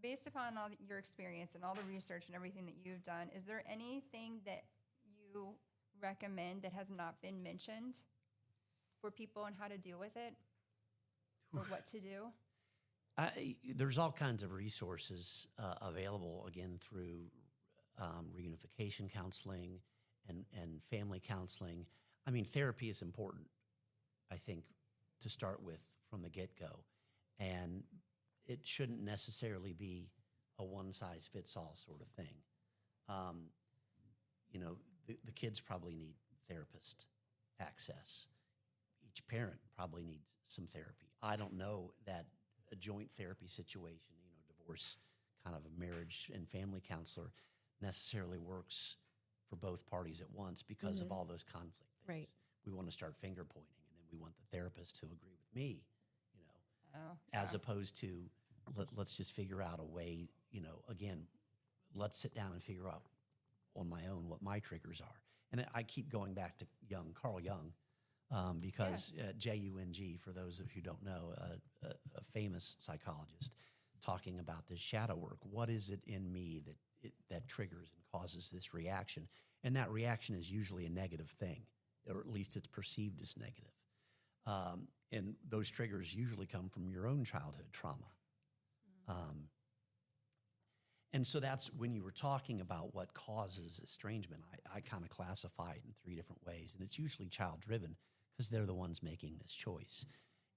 based upon all your experience and all the research and everything that you've done, is there anything that you recommend that has not been mentioned for people on how to deal with it or what to do? There's all kinds of resources available, again, through reunification counseling and family counseling. I mean, therapy is important, I think, to start with from the get-go. And it shouldn't necessarily be a one-size-fits-all sort of thing. You know, the kids probably need therapist access. Each parent probably needs some therapy. I don't know that a joint therapy situation, you know, divorce kind of a marriage and family counselor necessarily works for both parties at once because of all those conflict things. Right. We want to start finger pointing, and then we want the therapist to agree with me, Oh, as opposed to let's just figure out a way, again, let's sit down and figure out on my own what my triggers are. And I keep going back to Carl Jung, because Jung, for those of you who don't know, a famous psychologist, talking about this shadow work. What is it in me that triggers and causes this reaction? And that reaction is usually a negative thing, or at least it's perceived as negative. And those triggers usually come from your own childhood trauma. And so that's when you were talking about what causes estrangement, I kind of classify it in 3 different ways. And it's usually child-driven because they're the ones making this choice.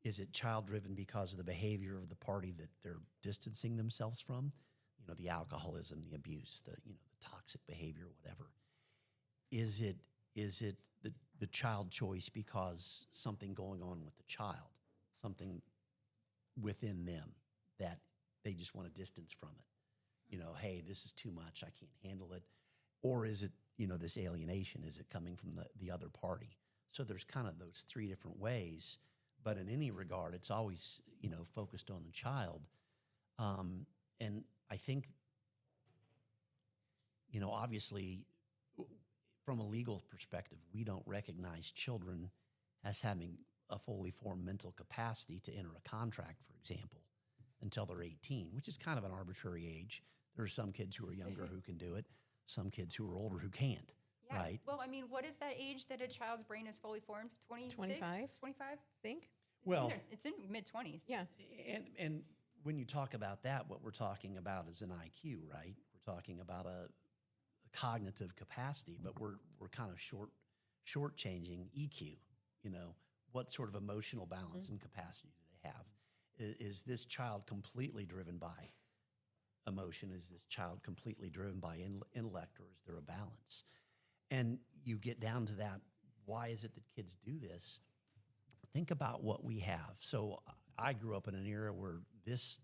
Is it child-driven because of the behavior of the party that they're distancing themselves from? The alcoholism, the abuse, the toxic behavior, whatever. Is it the child choice because something going on with the child, something within them that they just want to distance from it? Hey, this is too much, I can't handle it. Or is it, this alienation? Is it coming from the other party? So there's kind of those 3 different ways, but in any regard, it's always, focused on the child. And I think, obviously, from a legal perspective, we don't recognize children as having a fully formed mental capacity to enter a contract, for example, until they're 18, which is kind of an arbitrary age. There are some kids who are younger who can do it, some kids who are older who can't, yeah. right? Well, I mean, what is that age that a child's brain is fully formed? 26? 25. 25? I think. Well, It's in mid-20s. Yeah. and when you talk about that, what we're talking about is an IQ, right? We're talking about a cognitive capacity, but we're kind of shortchanging EQ. What sort of emotional balance and capacity do they have? Is this child completely driven by emotion? Is this child completely driven by intellect, or is there a balance? And you get down to that, why is it that kids do this? Think about what we have. So I grew up in an era where this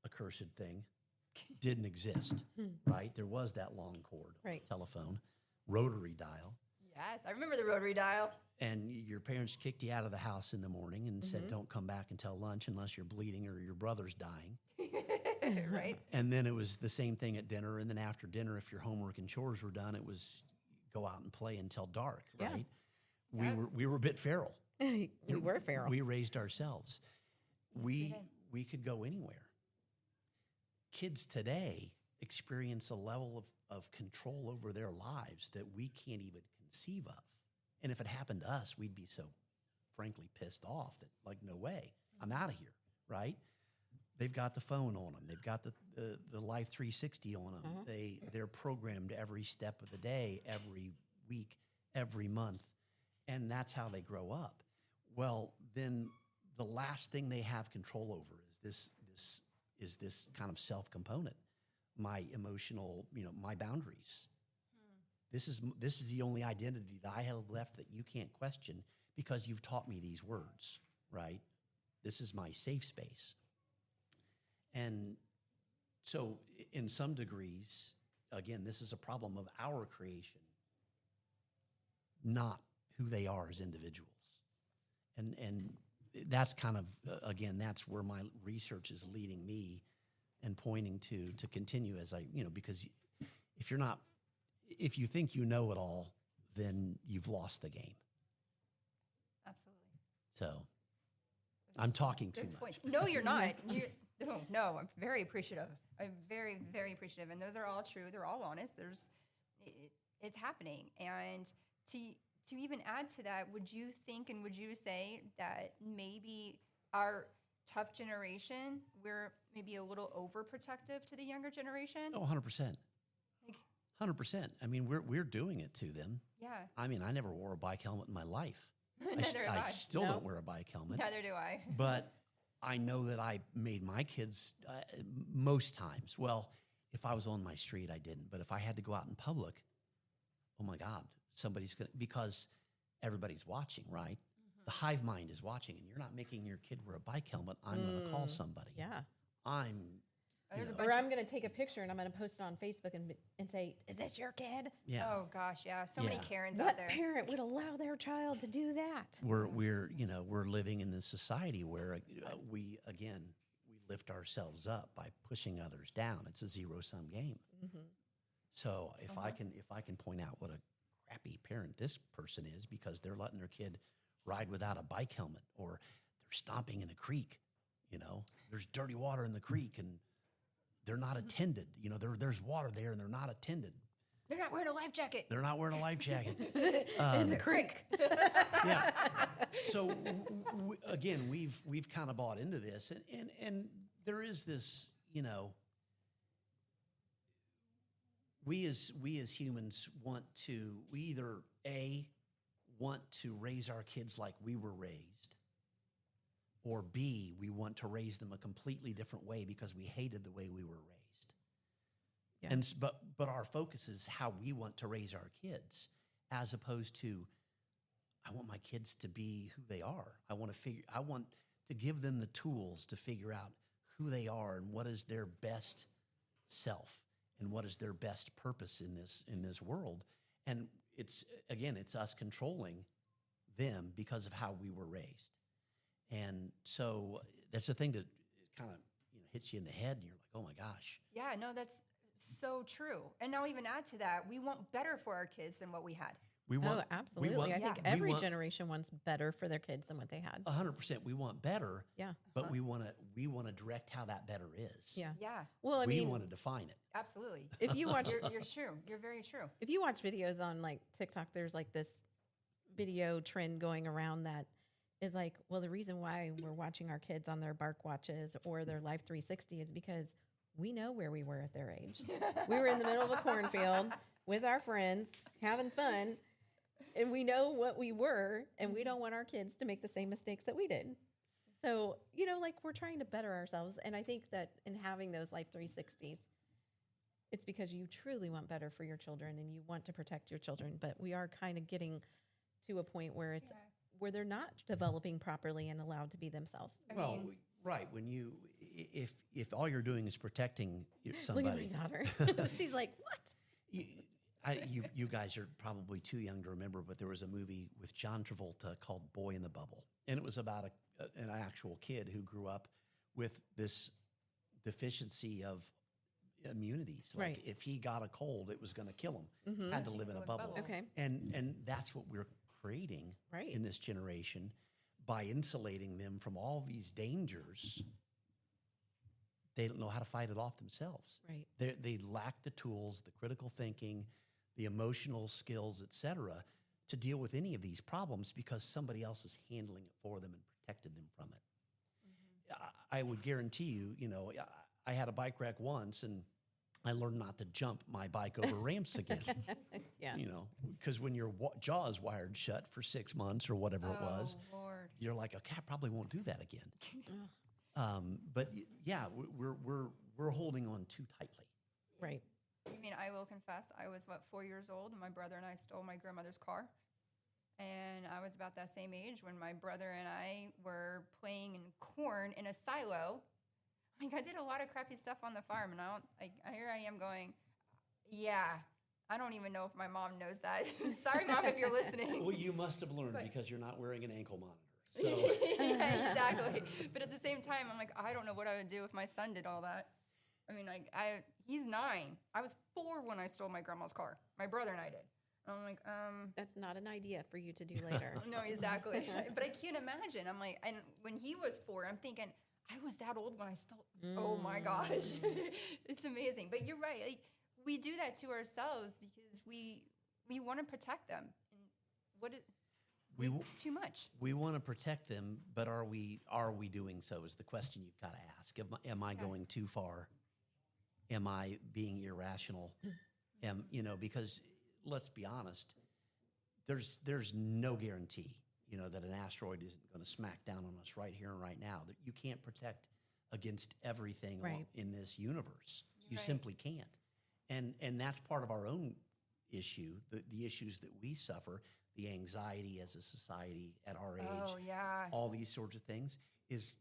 accursed thing didn't exist, right? There was that long cord, Right. telephone, rotary dial, Yes, I remember the rotary dial. and your parents kicked you out of the house in the morning and said, don't come back until lunch unless you're bleeding or your brother's dying. Right? And then it was the same thing at dinner. And then after dinner, if your homework and chores were done, it was go out and play until dark, Yeah. right? Yeah. We were a bit feral. we were feral. We raised ourselves. see We could go anywhere. Kids today experience a level of control over their lives that we can't even conceive of. And if it happened to us, we'd be so frankly pissed off that, like, no way, I'm out of here, right? They've got the phone on them. They've got the Life 360 on them. They're programmed every step of the day, every week, every month, and that's how they grow up. Well, then the last thing they have control over is this kind of self component, my emotional, my boundaries. This is the only identity that I have left that you can't question because you've taught me these words, right? This is my safe space. And so in some degrees, again, this is a problem of our creation, not who they are as individuals. And that's kind of, again, that's where my research is leading me and pointing to continue as because if you think you know it all, then you've lost the game. Absolutely. So Those are I'm some talking good too much. points. No, you're not. No, I'm very appreciative. I'm very, very appreciative. And those are all true. They're all honest. It's happening. And to even add to that, would you think and would you say that maybe our tough generation, we're maybe a little overprotective to the younger generation? Oh, 100%. Like, 100%. I mean, we're doing it to them. yeah. I mean, I never wore a bike helmet in my life. Neither have I. still No. don't wear a bike helmet. Neither do I. But I know that I made my kids most times. Well, if I was on my street, I didn't. But if I had to go out in public, oh my God, somebody's going to, because everybody's watching, right? The hive mind is watching, and you're not making your kid wear a bike helmet. I'm going to call somebody. Yeah. I'm There's a Or bunch I'm going to take a picture and I'm going to post it on Facebook and say, "Is this your kid?" Yeah. Oh gosh, yeah. So many Yeah. Karens out What there. parent would allow their child to do that? We're living in this society where we lift ourselves up by pushing others down. It's a zero-sum game. So if I can point out what a crappy parent this person is because they're letting their kid ride without a bike helmet, or they're stomping in a creek, there's dirty water in the creek and they're not attended. There's water there and they're not attended. They're not wearing a life jacket. They're not wearing a life jacket. In the creek. Yeah. So again, we've kind of bought into this, and there is this, we as humans we either want to raise our kids like we were raised, or B, we want to raise them a completely different way because we hated the way we were raised. Yeah. And but our focus is how we want to raise our kids, as opposed to, I want my kids to be who they are. I want to give them the tools to figure out who they are and what is their best self and what is their best purpose in this world. And it's us controlling them because of how we were raised. And so that's the thing that kind of hits you in the head, and you're like, oh my gosh. Yeah, no, that's so true. And now even add to that, we want better for our kids than what we had. Absolutely. I think yeah. every generation wants better for their kids than what they had. 100%. We want better. Yeah. But we want to direct how that better is. Yeah. Yeah, Well, I we mean, want to define it. absolutely. if you watch You're true. You're very true. if you watch videos on like TikTok, there's like this video trend going around that is like, well, the reason why we're watching our kids on their Bark Watches or their Life 360 is because we know where we were at their age. We were in the middle of a cornfield with our friends having fun, and we know what we were, and we don't want our kids to make the same mistakes that we did. So, like, we're trying to better ourselves. And I think that in having those Life 360s, it's because you truly want better for your children and you want to protect your children. But we are kind of getting to a point where where they're not developing properly and allowed to be themselves. Right. When if all you're doing is protecting somebody. Look at my daughter. She's like, what? You guys are probably too young to remember, but there was a movie with John Travolta called Boy in the Bubble. And it was about an actual kid who grew up with this deficiency of immunities. Like Right. if he got a cold, it was going to kill him. Had to live in a bubble. Okay. And that's what we're creating Right. in this generation by insulating them from all these dangers. They don't know how to fight it off themselves. Right. They lack the tools, the critical thinking, the emotional skills, et cetera, to deal with any of these problems because somebody else is handling it for them and protected them from it. I would guarantee you, I had a bike wreck once and I learned not to jump my bike over ramps again. Yeah. Because when your jaw is wired shut for 6 months or whatever it was, Oh, Lord. you're like, okay, I probably won't do that again. But yeah, we're holding on too tightly. Right. I mean, I will confess, I was, 4 years old, and my brother and I stole my grandmother's car. And I was about that same age when my brother and I were playing in corn in a silo. Like, I did a lot of crappy stuff on the farm, and here I am going, yeah, I don't even know if my mom knows that. Sorry, Mom, if you're listening. Well, you must have learned because you're not wearing an ankle monitor. So. Yeah, exactly. But at the same time, I'm like, I don't know what I would do if my son did all that. I mean, he's 9. I was 4 when I stole my grandma's car. My brother and I did. I'm like, That's not an idea for you to do later. No, exactly. But I can't imagine. I'm like, and when he was 4, I'm thinking, I was that old when I stole. Oh my gosh. It's amazing. But you're right. Like, we do that to ourselves because we want to protect them. And it's too much. We want to protect them, but are we doing so is the question you've got to ask. Am I going too far? Am I being irrational? Because let's be honest, there's no guarantee, that an asteroid isn't going to smack down on us right here and right now. That you can't protect against everything Right. in this universe. You Right. simply can't. And that's part of our own issue, the issues that we suffer, the anxiety as a society at our age, Oh, yeah. all these sorts of things, is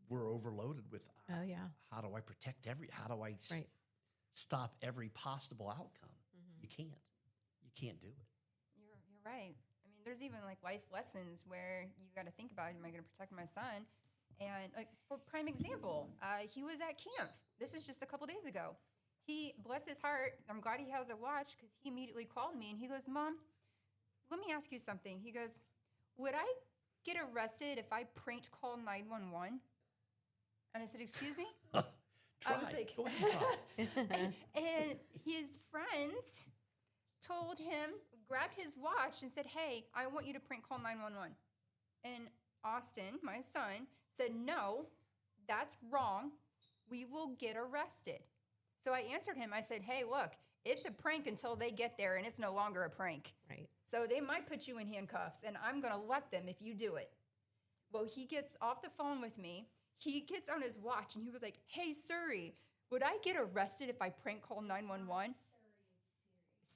we're overloaded with Oh, yeah. how do I protect how do I Right. stop every possible outcome? You can't do it. You're right. I mean, there's even like life lessons where you got to think about, am I going to protect my son? And like for prime example, he was at camp. This is just a couple days ago. He, bless his heart, I'm glad he has a watch because he immediately called me and he goes, Mom, let me ask you something. He goes, would I get arrested if I pranked call 911? And I said, excuse me? Try. I was like, Go ahead and try. and his friend told him, grabbed his watch and said, hey, I want you to prank call 911. And Austin, my son, said, no, that's wrong. We will get arrested. So I answered him. I said, hey, look, it's a prank until they get there, and it's no longer a prank. Right. So they might put you in handcuffs, and I'm going to let them if you do it. Well, he gets off the phone with me. He gets on his watch, and he was like, hey, Siri, would I get arrested if I prank call 911?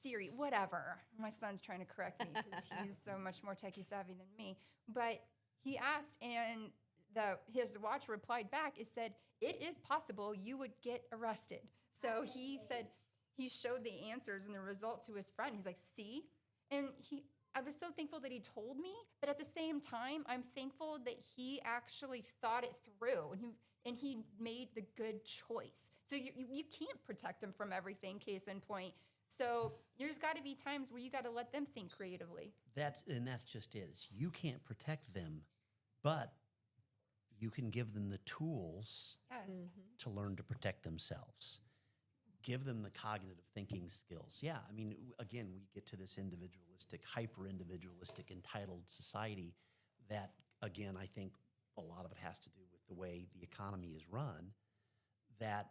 Siri, whatever. My son's trying to correct me because he's so much more techie savvy than me. But he asked, and his watch replied back. It said, it is possible you would get arrested. So he said, he showed the answers and the result to his friend. He's like, see? And I was so thankful that he told me, but at the same time, I'm thankful that he actually thought it through and he made the good choice. So you can't protect them from everything, case in point. So there's got to be times where you got to let them think creatively. That's just it. You can't protect them, but you can give them the tools to learn to protect themselves. Give them the cognitive thinking skills. Yeah, I mean, again, we get to this individualistic, hyper-individualistic, entitled society that, again, I think a lot of it has to do with the way the economy is run, that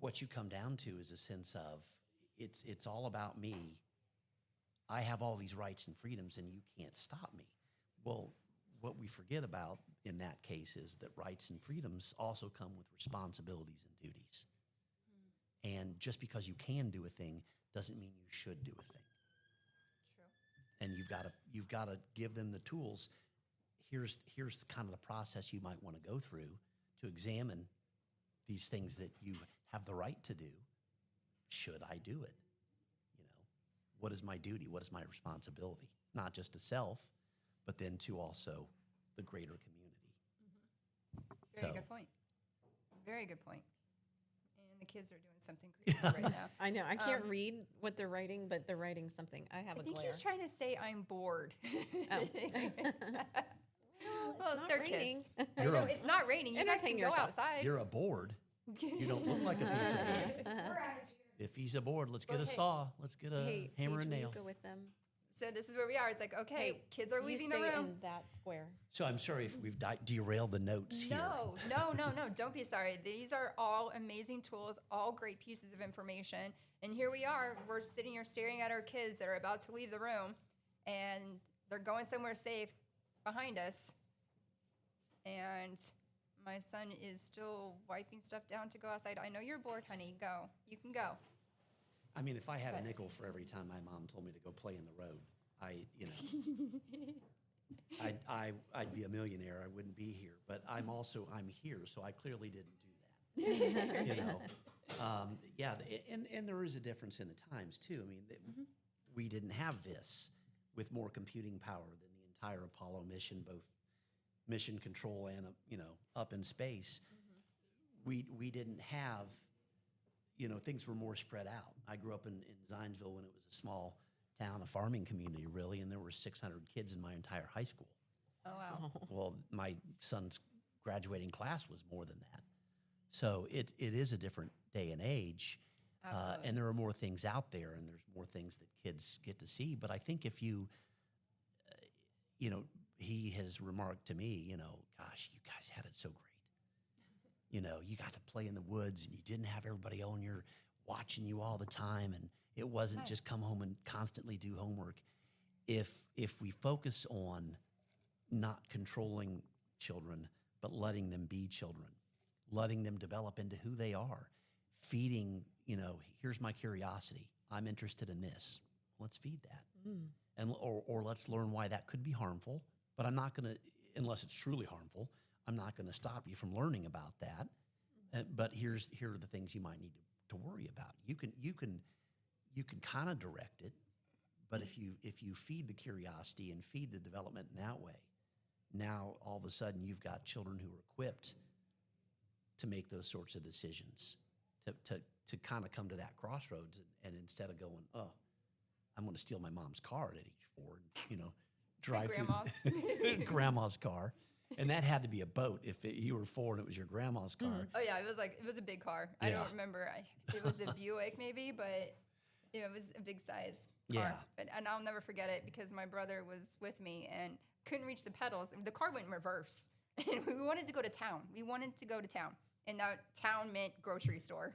what you come down to is a sense of it's all about me. I have all these rights and freedoms, and you can't stop me. Well, what we forget about in that case is that rights and freedoms also come with responsibilities and duties. And just because you can do a thing doesn't mean you should do a thing. True. And you've got to give them the tools. Here's kind of the process you might want to go through to examine these things that you have the right to do. Should I do it? You know, what is my duty? What is my responsibility? Not just to self, but then to also the greater community. Very good point. Very good point. And the kids are doing something creative right now. I know. I can't read what they're writing, but they're writing something. I have I a think glare. he's trying to say I'm bored. Oh. Well, not they're raining. kids. I know, it's not raining. You guys Entertain can yourself. go outside. You're a board. You don't look like a piece of wood. If he's a board, let's get a Okay. saw. Let's get a Hey, hammer Paige, and will you nail. go with them? So this is where we are. It's like, okay, Hey, kids are you leaving the stay room. in that square. So I'm sorry if we've derailed the notes here. No. Don't be sorry. These are all amazing tools, all great pieces of information. And here we are. We're sitting here staring at our kids that are about to leave the room, and they're going somewhere safe behind us. And my son is still wiping stuff down to go outside. I know you're bored, honey. Go. You can go. I mean, if I had a But- nickel for every time my mom told me to go play in the road, I'd be a millionaire. I wouldn't be here. But I'm here, so I clearly didn't do that. You know, yeah, and there is a difference in the times too. I mean, we didn't have this with more computing power than the entire Apollo mission, both mission control and up in space. We didn't have. Things were more spread out. I grew up in Zionsville when it was a small town, a farming community, really, and there were 600 kids in my entire high school. Oh, wow. Well, my son's graduating class was more than that. So it is a different day and age. Absolutely. And there are more things out there, and there's more things that kids get to see. But I think if you, he has remarked to me, gosh, you guys had it so great. You got to play in the woods, and you didn't have everybody on your watching you all the time, and it wasn't just come home and constantly do homework. If we focus on not controlling children, but letting them be children, letting them develop into who they are, feeding, here's my curiosity. I'm interested in this. Let's feed that. And or let's learn why that could be harmful, but I'm not going to unless it's truly harmful, I'm not going to stop you from learning about that. But here are the things you might need to worry about. You can kind of direct it, but if you feed the curiosity and feed the development in that way, now all of a sudden you've got children who are equipped to make those sorts of decisions, to kind of come to that crossroads, and instead of going, oh, I'm going to steal my mom's car at age 4, and, drive grandma's. through grandma's car. And that had to be a boat if you were 4 and it was your grandma's car. Oh yeah, it was a big car. I don't remember. It was a Buick maybe, but it was a big size car. Yeah. And I'll never forget it because my brother was with me and couldn't reach the pedals. The car went in reverse. And we wanted to go to town. And that town meant grocery store.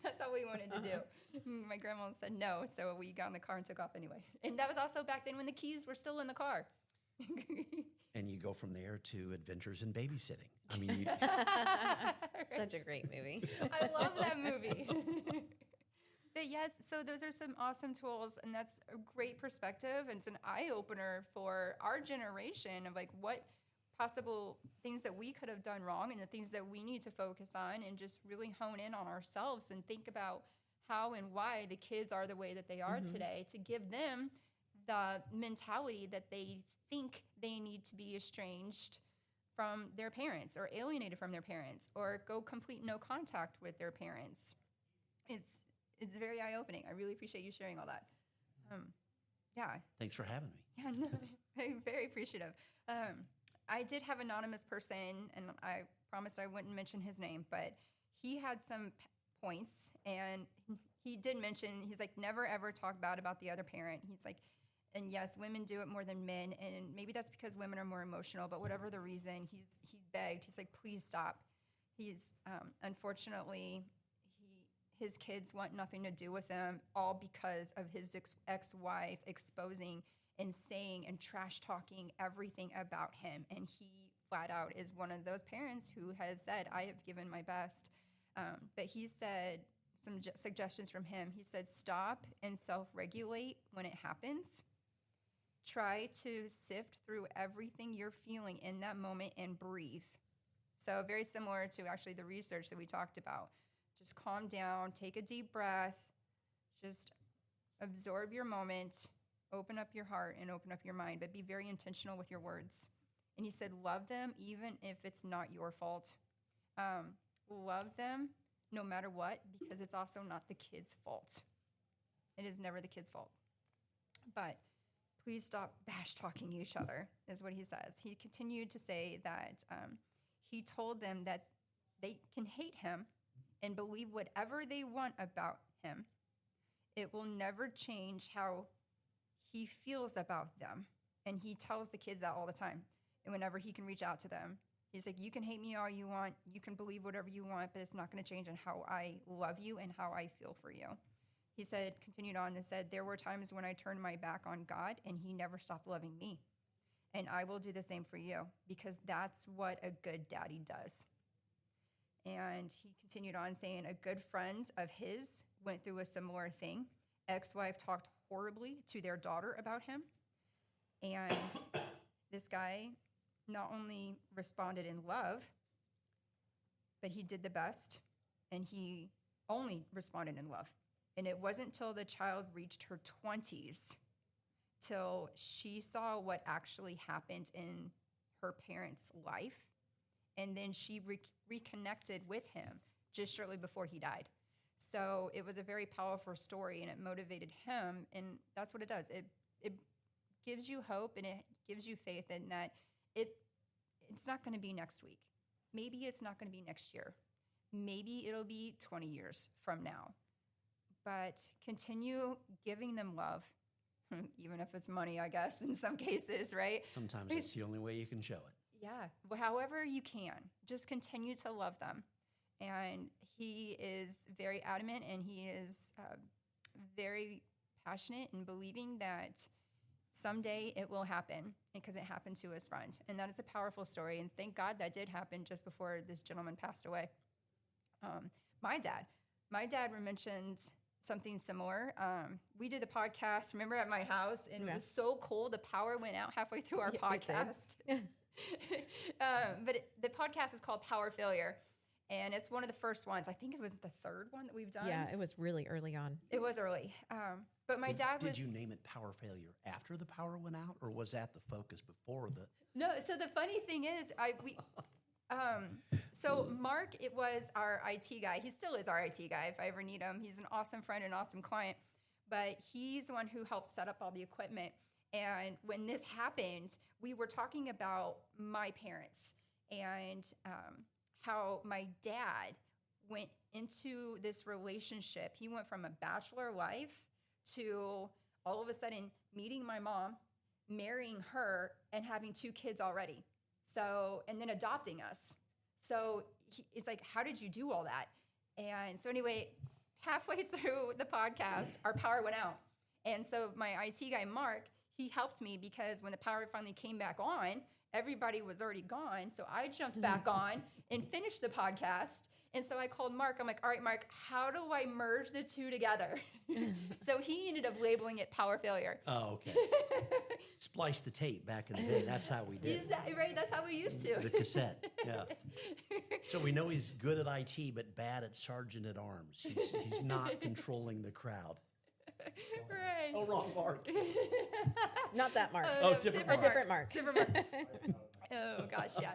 That's all we wanted to do. My grandma said no, so we got in the car and took off anyway. And that was also back then when the keys were still in the car. And you go from there to Adventures in Babysitting. I mean, Such a great movie. I love that movie. But yes, so those are some awesome tools, and that's a great perspective. And it's an eye-opener for our generation of like what possible things that we could have done wrong and the things that we need to focus on and just really hone in on ourselves and think about how and why the kids are the way that they are today, to give them the mentality that they think they need to be estranged from their parents or alienated from their parents or go complete no contact with their parents. It's very eye-opening. I really appreciate you sharing all that. Yeah. thanks for having me. Yeah, no, I'm very appreciative. I did have an anonymous person, and I promised I wouldn't mention his name, but he had some points, and he did mention, he's like, never ever talk bad about the other parent. He's like, and yes, women do it more than men, and maybe that's because women are more emotional, but whatever the reason, he begged. He's like, please stop. He's, unfortunately, his kids want nothing to do with him, all because of his ex-wife exposing and saying and trash talking everything about him. And he flat out is one of those parents who has said, I have given my best. But he said, some suggestions from him, he said, stop and self-regulate when it happens. Try to sift through everything you're feeling in that moment and breathe. So very similar to actually the research that we talked about. Just calm down, take a deep breath, just absorb your moment, open up your heart and open up your mind, but be very intentional with your words. And he said, love them even if it's not your fault. Love them no matter what, because it's also not the kid's fault. It is never the kid's fault. But please stop bash talking each other, is what he says. He continued to say that he told them that they can hate him and believe whatever they want about him. It will never change how he feels about them. And he tells the kids that all the time. And whenever he can reach out to them, he's like, you can hate me all you want. You can believe whatever you want, but it's not going to change on how I love you and how I feel for you. He said, continued on and said, there were times when I turned my back on God and he never stopped loving me. And I will do the same for you because that's what a good daddy does. And he continued on saying a good friend of his went through a similar thing. Ex-wife talked horribly to their daughter about him. And this guy not only responded in love, but he did the best, and he only responded in love. And it wasn't till the child reached her 20s till she saw what actually happened in her parents' life. And then she reconnected with him just shortly before he died. So it was a very powerful story, and it motivated him. And that's what it does. It gives you hope, and it gives you faith in that it's not going to be next week. Maybe it's not going to be next year. Maybe it'll be 20 years from now. But continue giving them love, even if it's money, I guess, in some cases, right? Sometimes it's the only way you can show it. Yeah, well, however you can, just continue to love them. And he is very adamant, and he is very passionate in believing that someday it will happen because it happened to his friend. And that is a powerful story. And thank God that did happen just before this gentleman passed away. My dad mentioned something similar. We did the podcast, remember, at my house, and it Yeah. was so cold. The power went out halfway through our Yeah, it did. podcast. The podcast is called Power Failure, and it's one of the first ones. I think it was the third one that we've done. Yeah, it was really early on. It was early. But my dad was... Did you name it power failure after the power went out, or was that the focus before the? No, so the funny thing is, so Mark, it was our IT guy. He still is our IT guy if I ever need him. He's an awesome friend, an awesome client, but he's the one who helped set up all the equipment. And when this happened, we were talking about my parents and how my dad went into this relationship. He went from a bachelor life to all of a sudden meeting my mom, marrying her, and having 2 kids already. So, and then adopting us. So it's like, how did you do all that? And so anyway, halfway through the podcast, our power went out. And so my IT guy, Mark, he helped me because when the power finally came back on, everybody was already gone. So I jumped back on and finished the podcast. And so I called Mark. I'm like, all right, Mark, how do I merge the 2 together? So he ended up labeling it power failure. Oh, okay. Splice the tape back in the day. That's how we did. Is that right? That's how we used to. The cassette. Yeah. So we know he's good at IT, but bad at sergeant at arms. He's not controlling the crowd. Right. Oh, wrong Mark. Not that Mark. Oh, No, different A different Mark. Different Mark. Oh, gosh, yeah.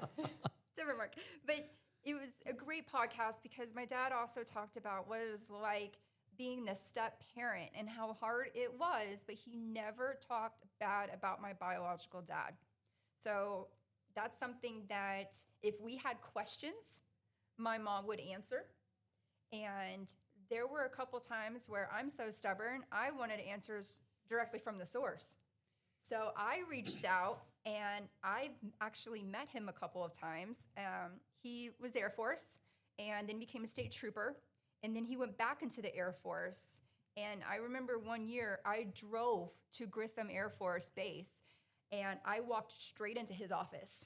Different Mark. But it was a great podcast because my dad also talked about what it was like being the step parent and how hard it was, but he never talked bad about my biological dad. So that's something that if we had questions, my mom would answer. And there were a couple times where I'm so stubborn, I wanted answers directly from the source. So I reached out, and I've actually met him a couple of times. He was Air Force and then became a state trooper. And then he went back into the Air Force. And I remember one year I drove to Grissom Air Force Base, and I walked straight into his office.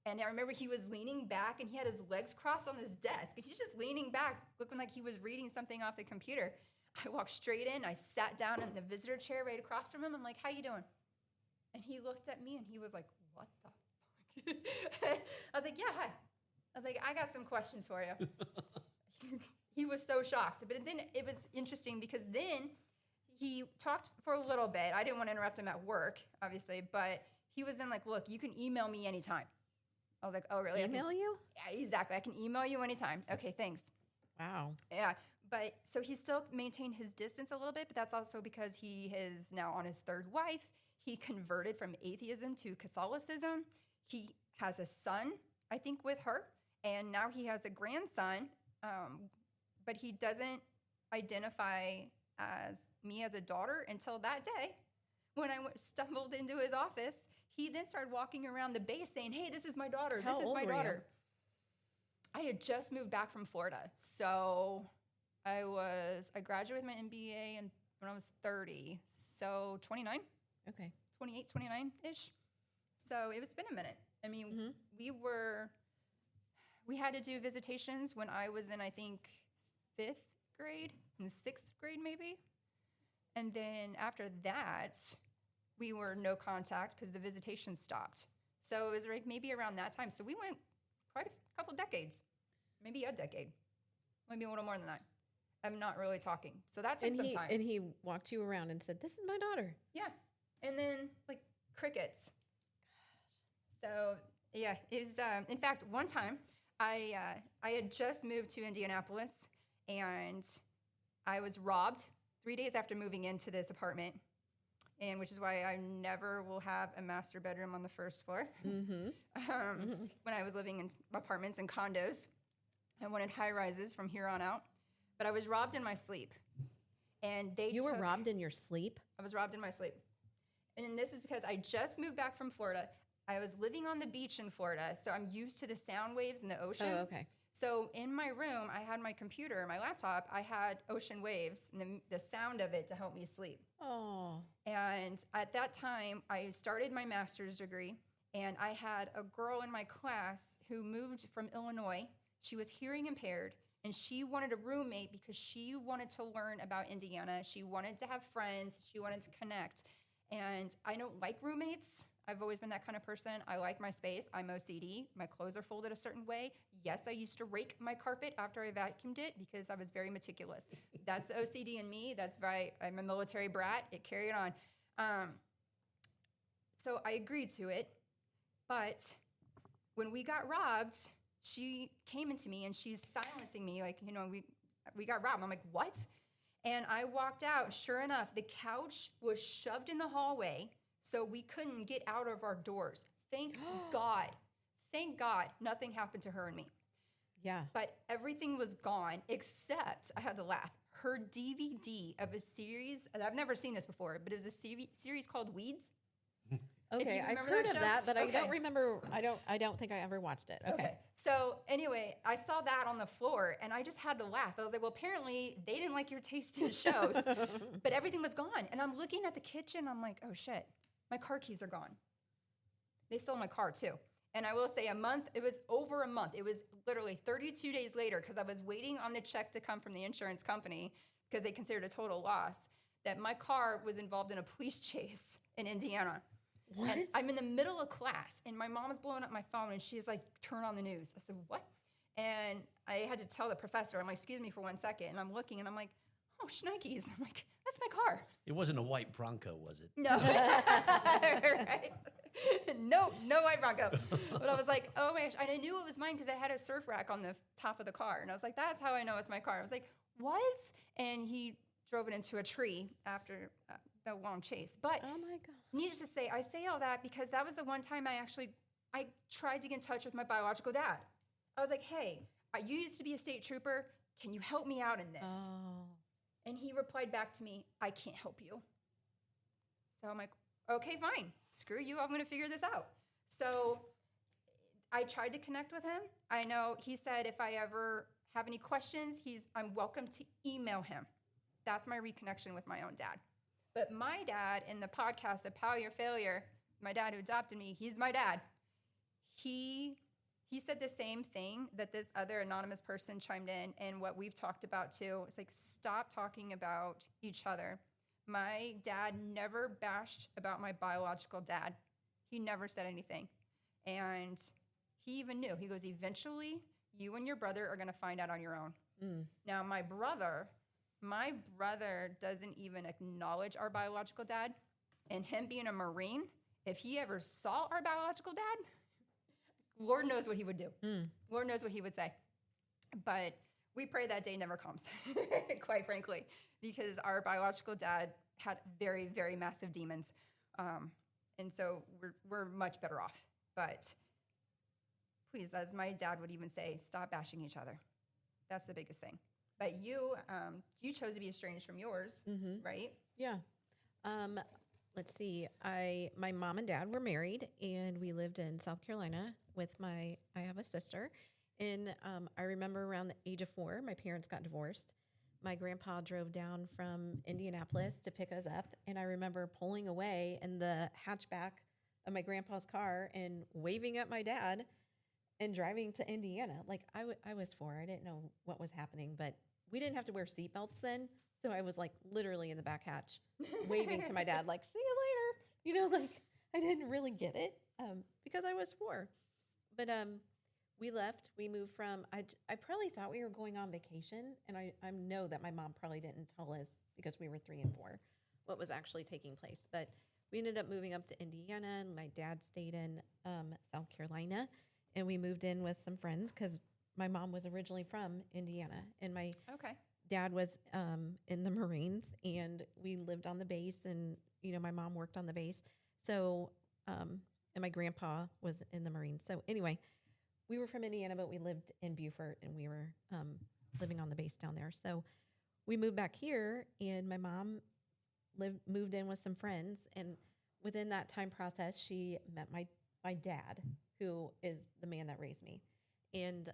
And I remember he was leaning back, and he had his legs crossed on his desk. And he's just leaning back, looking like he was reading something off the computer. I walked straight in. I sat down in the visitor chair right across from him. I'm like, how you doing? And he looked at me, and he was like, what the fuck? I was like, yeah, hi. I was like, I got some questions for you. He was so shocked. But then it was interesting because then he talked for a little bit. I didn't want to interrupt him at work, obviously, but he was then like, look, you can email me anytime. I was like, oh, really? Email you? Yeah, exactly. I can email you anytime. Okay, thanks. Wow. Yeah. But so he still maintained his distance a little bit, but that's also because he is now on his 3rd wife. He converted from atheism to Catholicism. He has a son, I think, with her, and now he has a grandson, but he doesn't identify as me as a daughter until that day when I stumbled into his office. He then started walking around the base saying, hey, this is my daughter. How This is old my were you? daughter. I had just moved back from Florida. So I graduated with my MBA when I was 30. So 29, Okay. 28, 29-ish. So it's been a minute. I mean, Mhm. we had to do visitations when I was in, I think, 5th grade and 6th grade maybe. And then after that, we were no contact because the visitation stopped. So it was like maybe around that time. So we went quite a couple decades, maybe a decade, maybe a little more than that. I'm not really talking. So that took some time. And he walked you around and said, this is my daughter. Yeah. And then like crickets. So yeah, in fact, one time I had just moved to Indianapolis, and I was robbed 3 days after moving into this apartment, and which is why I never will have a master bedroom on the 1st floor. When I was living in apartments and condos, I wanted high rises from here on out, but I was robbed in my sleep, and You were robbed in your sleep? I was robbed in my sleep. And this is because I just moved back from Florida. I was living on the beach in Florida, so I'm used to the sound waves in the ocean. Oh, okay. So in my room, I had my computer, my laptop, I had ocean waves and the sound of it to help me sleep. Oh. And at that time, I started my master's degree, and I had a girl in my class who moved from Illinois. She was hearing impaired. And she wanted a roommate because she wanted to learn about Indiana. She wanted to have friends. She wanted to connect. And I don't like roommates. I've always been that kind of person. I like my space. I'm OCD. My clothes are folded a certain way. Yes, I used to rake my carpet after I vacuumed it because I was very meticulous. That's the OCD in me. That's why I'm a military brat. It carried on. So I agreed to it. But when we got robbed, she came into me and she's silencing me like, we got robbed. I'm like, what? And I walked out. Sure enough, the couch was shoved in the hallway so we couldn't get out of our doors. Thank God. Thank God nothing happened to her and me. Yeah. But everything was gone except, I had to laugh, her DVD of a series, and I've never seen this before, but it was a series called Weeds. Okay, I've remember heard that of show? that, but I Okay. don't remember. I don't think I ever watched it. Okay. So anyway, I saw that on the floor and I just had to laugh. I was like, well, apparently they didn't like your taste in shows, but everything was gone. And I'm looking at the kitchen. I'm like, oh shit, my car keys are gone. They stole my car too. And I will say it was over a month. It was literally 32 days later because I was waiting on the check to come from the insurance company because they considered a total loss, that my car was involved in a police chase in Indiana. What? And I'm in the middle of class, and my mom's blowing up my phone, and she's like, turn on the news. I said, what? And I had to tell the professor, I'm like, excuse me for 1 second. And I'm looking, and I'm like, oh, shnikes. I'm like, that's my car. It wasn't a white Bronco, was it? No. Right? No white Bronco. But I was like, oh my gosh. And I knew it was mine because I had a surf rack on the top of the car. And I was like, that's how I know it's my car. I was like, what? And he drove it into a tree after the long chase. But Oh my God. needless to say, I say all that because that was the one time I tried to get in touch with my biological dad. I was like, hey, you used to be a state trooper. Can you help me out in this? Oh. And he replied back to me, I can't help you. So I'm like, okay, fine. Screw you. I'm going to figure this out. So I tried to connect with him. I know he said if I ever have any questions, I'm welcome to email him. That's my reconnection with my own dad. But my dad, in the podcast of Power Your Failure, my dad who adopted me, he's my dad. He said the same thing that this other anonymous person chimed in, and what we've talked about too. It's like, stop talking about each other. My dad never bashed about my biological dad. He never said anything. And he even knew. He goes, eventually, you and your brother are going to find out on your own. Now, my brother doesn't even acknowledge our biological dad. And him being a Marine, if he ever saw our biological dad, Lord knows what he would do. Lord knows what he would say. But we pray that day never comes, quite frankly, because our biological dad had very, very massive demons. And so we're much better off. But please, as my dad would even say, stop bashing each other. That's the biggest thing. But you chose to be estranged from yours, right? Yeah. Let's see. My mom and dad were married, and we lived in South Carolina with I have a sister. And I remember around the age of 4, my parents got divorced. My grandpa drove down from Indianapolis to pick us up, and I remember pulling away in the hatchback of my grandpa's car and waving at my dad and driving to Indiana. Like, I was 4. I didn't know what was happening, but we didn't have to wear seatbelts then. So I was like literally in the back hatch waving to my dad, like, see you later. Like I didn't really get it because I was 4. But we left. We moved from, I probably thought we were going on vacation. And I know that my mom probably didn't tell us because we were 3 and 4 what was actually taking place. But we ended up moving up to Indiana, and my dad stayed in South Carolina. And we moved in with some friends because my mom was originally from Indiana. And my dad was in the Marines, and we lived on the base, and, my mom worked on the base. So, and my grandpa was in the Marines. So anyway, we were from Indiana, but we lived in Beaufort, and we were living on the base down there. So we moved back here, and my mom moved in with some friends. And within that time process, she met my dad, who is the man that raised me. And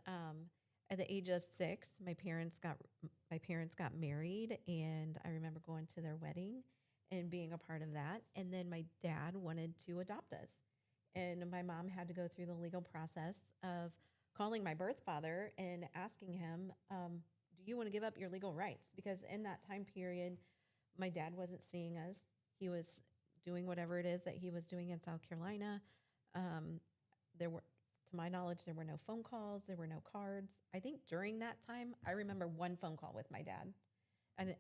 at the age of 6, my parents got married, and I remember going to their wedding and being a part of that. And then my dad wanted to adopt us, and my mom had to go through the legal process of calling my birth father and asking him, do you want to give up your legal rights? Because in that time period, my dad wasn't seeing us. He was doing whatever it is that he was doing in South Carolina. There were, to my knowledge, there were no phone calls. There were no cards. I think during that time, I remember one phone call with my dad.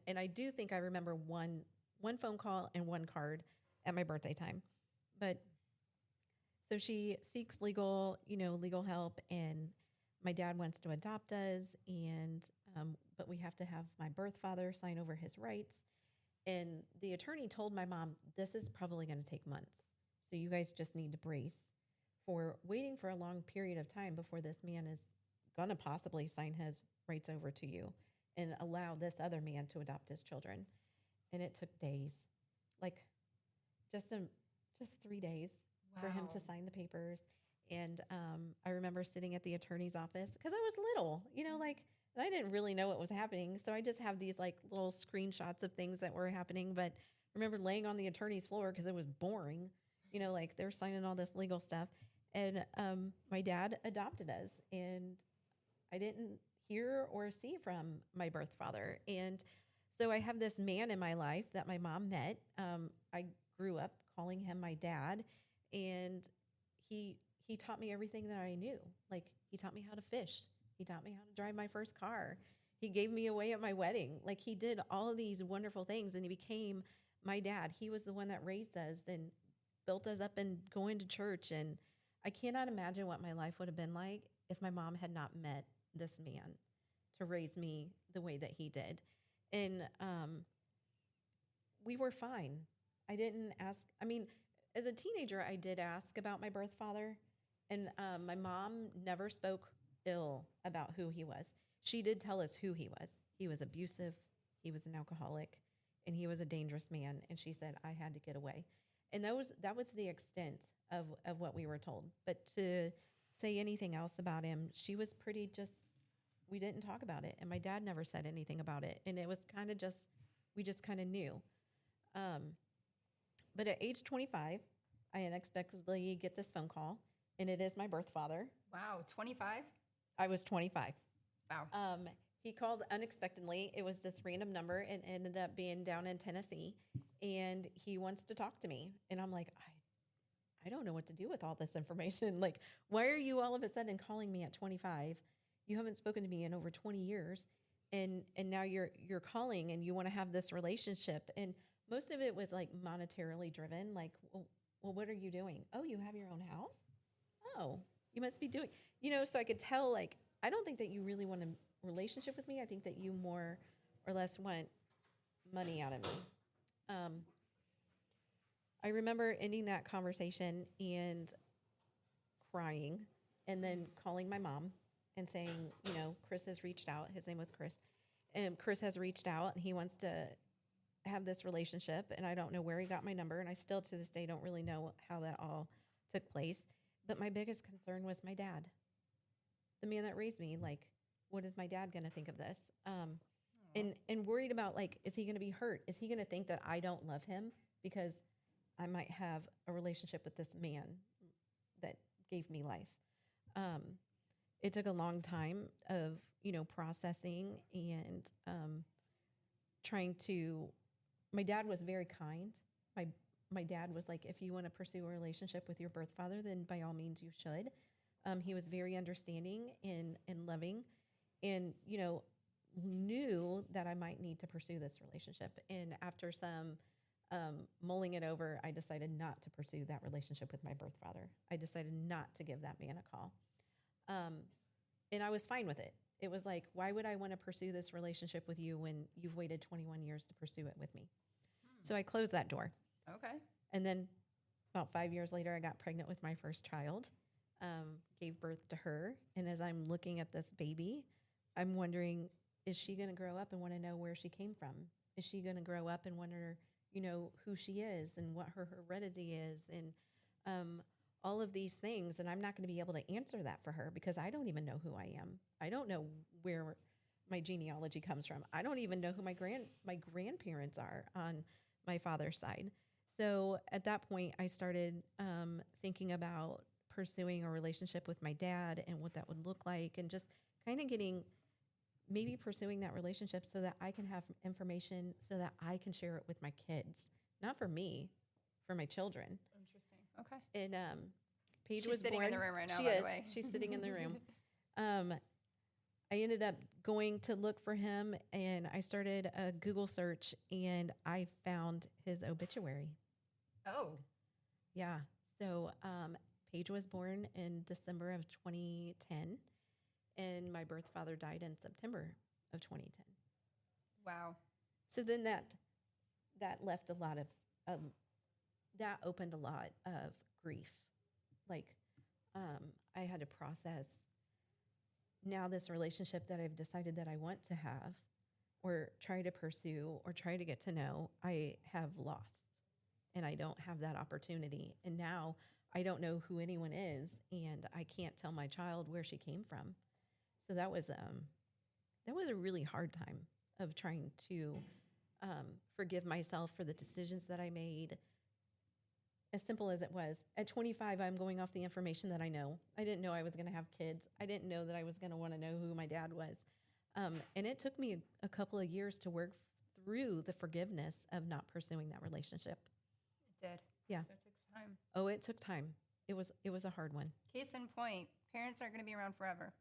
And I do think I remember one phone call and one card at my birthday time. But so she seeks legal help, and my dad wants to adopt us, and but we have to have my birth father sign over his rights. And the attorney told my mom, this is probably going to take months. So you guys just need to brace for waiting for a long period of time before this man is going to possibly sign his rights over to you and allow this other man to adopt his children. And it took days, like just 3 days for him to Wow. sign the papers. And I remember sitting at the attorney's office because I was little, like, and I didn't really know what was happening. So I just have these like little screenshots of things that were happening. But I remember laying on the attorney's floor because it was boring, like they're signing all this legal stuff. And my dad adopted us, and I didn't hear or see from my birth father. And so I have this man in my life that my mom met. I grew up calling him my dad, and he taught me everything that I knew. Like, he taught me how to fish. He taught me how to drive my first car. He gave me away at my wedding. Like, he did all of these wonderful things, and he became my dad. He was the one that raised us and built us up and going to church. And I cannot imagine what my life would have been like if my mom had not met this man to raise me the way that he did. And we were fine. I didn't ask. I mean, as a teenager, I did ask about my birth father, and my mom never spoke ill about who he was. She did tell us who he was. He was abusive, he was an alcoholic, and he was a dangerous man. And she said, I had to get away. And that was the extent of what we were told. But to say anything else about him, she was pretty just, we didn't talk about it. And my dad never said anything about it. And it was kind of just, we just kind of knew. But at age 25, I unexpectedly get this phone call, and it is my birth father. Wow. 25? I was 25. Wow. He calls unexpectedly. It was this random number, and ended up being down in Tennessee, and he wants to talk to me. And I'm like, I don't know what to do with all this information. Like, why are you all of a sudden calling me at 25? You haven't spoken to me in over 20 years, and now you're calling and you want to have this relationship. And most of it was like monetarily driven. Like, well, what are you doing? Oh, you have your own house? Oh, you must be doing, so I could tell, like, I don't think that you really want a relationship with me. I think that you more or less want money out of me. I remember ending that conversation and crying, and then calling my mom and saying, Chris has reached out. His name was Chris. And Chris has reached out, and he wants to have this relationship, and I don't know where he got my number, and I still to this day don't really know how that all took place. But my biggest concern was my dad, the man that raised me. Like, what is my dad going to think of this? And worried about, like, is he going to be hurt? Is he going to think that I don't love him because I might have a relationship with this man that gave me life? It took a long time of, processing and trying to. My dad was very kind. My dad was like, if you want to pursue a relationship with your birth father, then by all means you should. He was very understanding and loving, and, knew that I might need to pursue this relationship. And after some mulling it over, I decided not to pursue that relationship with my birth father. I decided not to give that man a call. And I was fine with it. It was like, why would I want to pursue this relationship with you when you've waited 21 years to pursue it with me? So I closed that door. Okay. And then about 5 years later, I got pregnant with my first child, gave birth to her. And as I'm looking at this baby, I'm wondering, is she going to grow up and want to know where she came from? Is she going to grow up and wonder, who she is and what her heredity is, and all of these things? And I'm not going to be able to answer that for her because I don't even know who I am. I don't know where my genealogy comes from. I don't even know who my grandparents are on my father's side. So at that point, I started thinking about pursuing a relationship with my dad and what that would look like, and just kind of maybe pursuing that relationship so that I can have information so that I can share it with my kids, not for me, for my children. Interesting. Okay. And Paige She's was sitting born. in the room right now, She by is. the way. She's sitting in the room. I ended up going to look for him, and I started a Google search, and I found his obituary. Oh. Yeah. So Paige was born in December of 2010, and my birth father died in September of 2010. Wow. So then that left a lot of that opened a lot of grief. Like I had to process now this relationship that I've decided that I want to have or try to pursue or try to get to know, I have lost, and I don't have that opportunity. And now I don't know who anyone is, and I can't tell my child where she came from. So that was a really hard time of trying to forgive myself for the decisions that I made. As simple as it was, at 25, I'm going off the information that I know. I didn't know I was going to have kids. I didn't know that I was going to want to know who my dad was. And it took me a couple of years to work through the forgiveness of not pursuing that relationship. It did. Yeah. So it took time. Oh, it took time. It was a hard one. Case in point, parents aren't going to be around forever.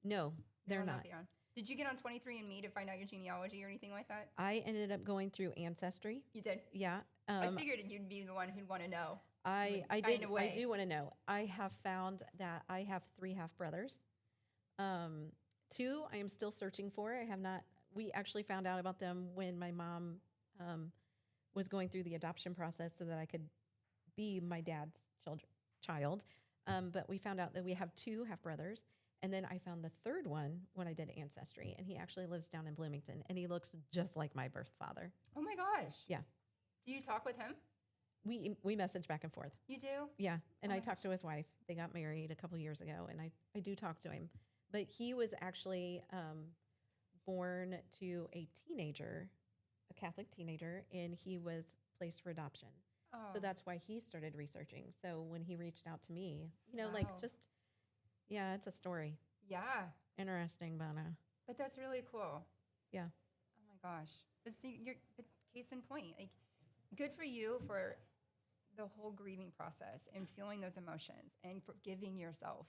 No, They they're will not. be around. Did you get on 23andMe to find out your genealogy or anything like that? I ended up going through Ancestry. You did? Yeah. I figured you'd be the one who'd want to know. I Find did. a I way. do want to know. I have found that I have 3 half brothers. 2 I am still searching for. I have not. We actually found out about them when my mom was going through the adoption process so that I could be my dad's child. But we found out that we have 2 half brothers. And then I found the 3rd one when I did Ancestry, and he actually lives down in Bloomington, and he looks just like my birth father. Oh my gosh. Yeah. Do you talk with him? We message back and forth. You do? Yeah, and Oh I my talked to his wife. They got married a couple of years ago, and I do talk to him. But he was actually born to a teenager, a Catholic teenager, and he was placed for adoption. Oh. So that's why he started researching. So when he reached out to me, Wow. Yeah, it's a story. Yeah. Interesting, Bana. But that's really cool. Yeah. Oh my gosh. But see, but case in point, like, good for you for the whole grieving process and feeling those emotions and forgiving yourself.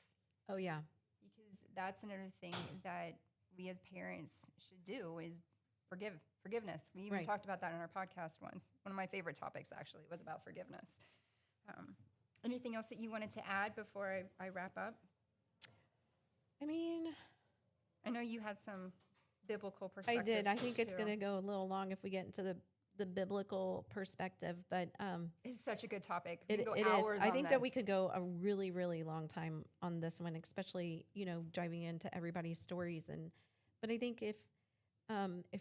Oh, yeah. Because that's another thing that we as parents should do is forgiveness. We even Right. talked about that in our podcast once. One of my favorite topics actually was about forgiveness. Anything else that you wanted to add before I wrap up? I mean, I know you had some biblical I perspectives. did. I think it's too. going to go a little long if we get into the biblical perspective, but It's such a good topic. We it can go is. hours I on think that we this. could go a really, really long time on this one, especially, diving into everybody's stories. But I think if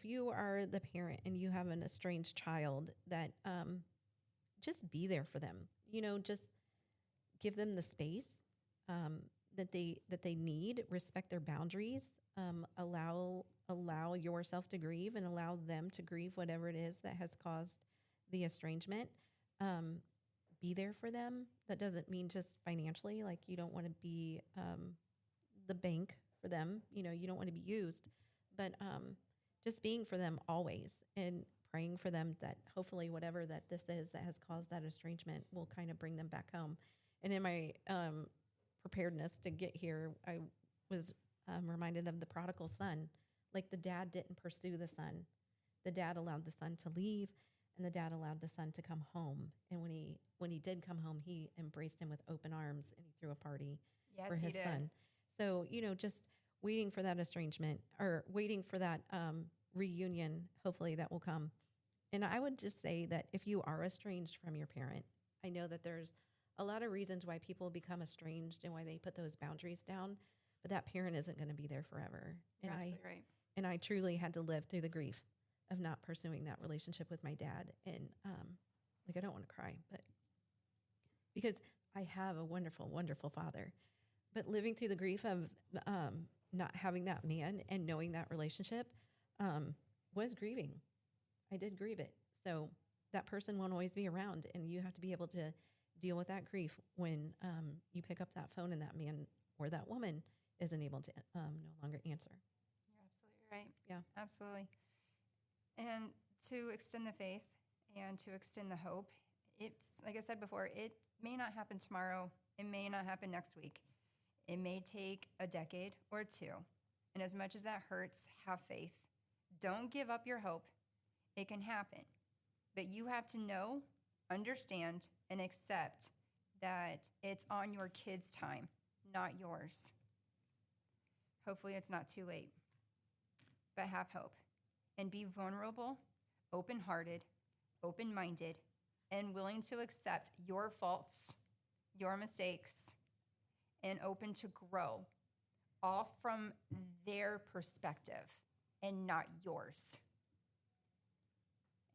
you are the parent and you have an estranged child, that just be there for them. Just give them the space that they need, respect their boundaries, allow yourself to grieve and allow them to grieve whatever it is that has caused the estrangement. Be there for them. That doesn't mean just financially, like you don't want to be the bank for them. You don't want to be used, but just being for them always and praying for them that hopefully whatever that this is that has caused that estrangement will kind of bring them back home. And in my preparedness to get here, I was reminded of the prodigal son. Like the dad didn't pursue the son. The dad allowed the son to leave, and the dad allowed the son to come home. And when he did come home, he embraced him with open arms, and he threw a party Yes, for he his did. son. So, just waiting for that estrangement or waiting for that reunion, hopefully that will come. And I would just say that if you are estranged from your parent, I know that there's a lot of reasons why people become estranged and why they put those boundaries down, but that parent isn't going to be there forever. You're absolutely right. And I truly had to live through the grief of not pursuing that relationship with my dad. And I don't want to cry, but because I have a wonderful, wonderful father, but living through the grief of not having that man and knowing that relationship was grieving. I did grieve it. So that person won't always be around, and you have to be able to deal with that grief when you pick up that phone and that man or that woman isn't able to no longer answer. You're absolutely right. Yeah. Absolutely. And to extend the faith and to extend the hope, it's like I said before, it may not happen tomorrow. It may not happen next week. It may take a decade or two. And as much as that hurts, have faith. Don't give up your hope. It can happen. But you have to know, understand, and accept that it's on your kids' time, not yours. Hopefully it's not too late. But have hope and be vulnerable, open-hearted, open-minded, and willing to accept your faults, your mistakes, and open to grow, all from their perspective and not yours.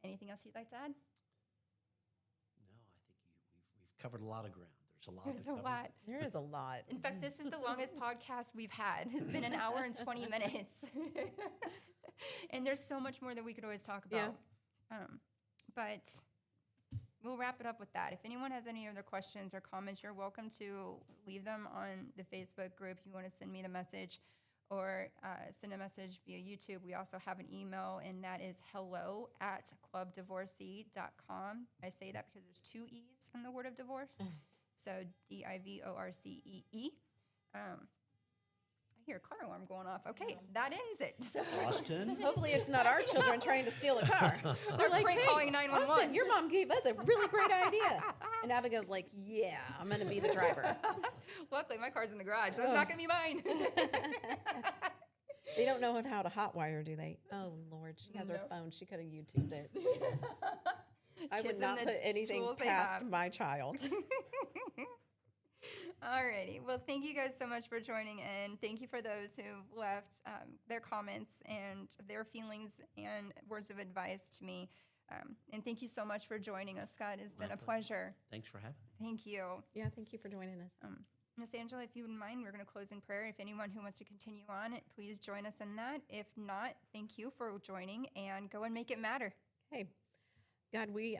Anything else you'd like to add? No, I think we've covered a lot of ground. There's a lot. There's to a cover. lot. There is a lot. In fact, this is the longest podcast we've had. It's been an hour and 20 minutes. And there's so much more that we could always talk about. But we'll wrap it up with that. If anyone has any other questions or comments, you're welcome to leave them on the Facebook group. If you want to send me the message or send a message via YouTube. We also have an email, and that is hello@clubdivorcee.com. I say that because there's 2 E's in the word of divorce. So DIVORCEE. I hear a car alarm going off. Okay, that ends it. So Austin. Hopefully it's not our children trying to steal a car. They're like, prank hey, calling 911. Austin, your mom gave us a really great idea. And Abigail's like, yeah, I'm going to be the driver. Luckily, my car's in the garage, so it's not going to be mine. They don't know how to hotwire, do they? Oh, Lord. She has her Nope. phone. She could have YouTubed it. I would Kids not and the put anything tools they past have. my child. Alrighty. Well, thank you guys so much for joining in. Thank you for those who left their comments and their feelings and words of advice to me. And thank you so much for joining us, Scott. It's been My a pleasure. Thanks for having me. Thank you. Yeah, thank you for joining us. Miss Angela, if you wouldn't mind, we're going to close in prayer. If anyone who wants to continue on, please join us in that. If not, thank you for joining, and go and make it matter. Hey, God, we,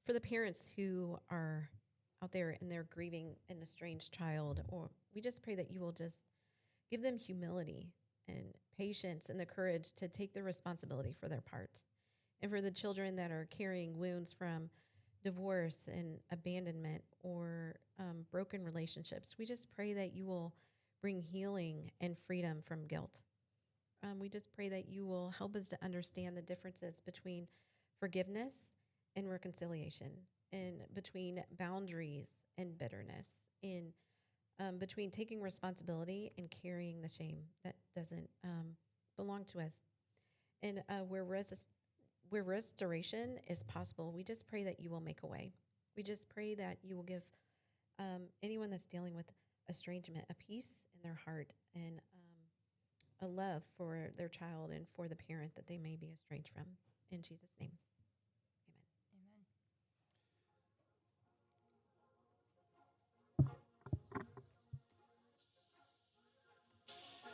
for the parents who are out there and they're grieving an estranged child, or we just pray that you will just give them humility and patience and the courage to take the responsibility for their part. And for the children that are carrying wounds from divorce and abandonment or broken relationships, we just pray that you will bring healing and freedom from guilt. We just pray that you will help us to understand the differences between forgiveness and reconciliation, and between boundaries and bitterness, in between taking responsibility and carrying the shame that doesn't belong to us. And where restoration is possible, we just pray that you will make a way. We just pray that you will give anyone that's dealing with estrangement a peace in their heart and a love for their child and for the parent that they may be estranged from. In Jesus' name.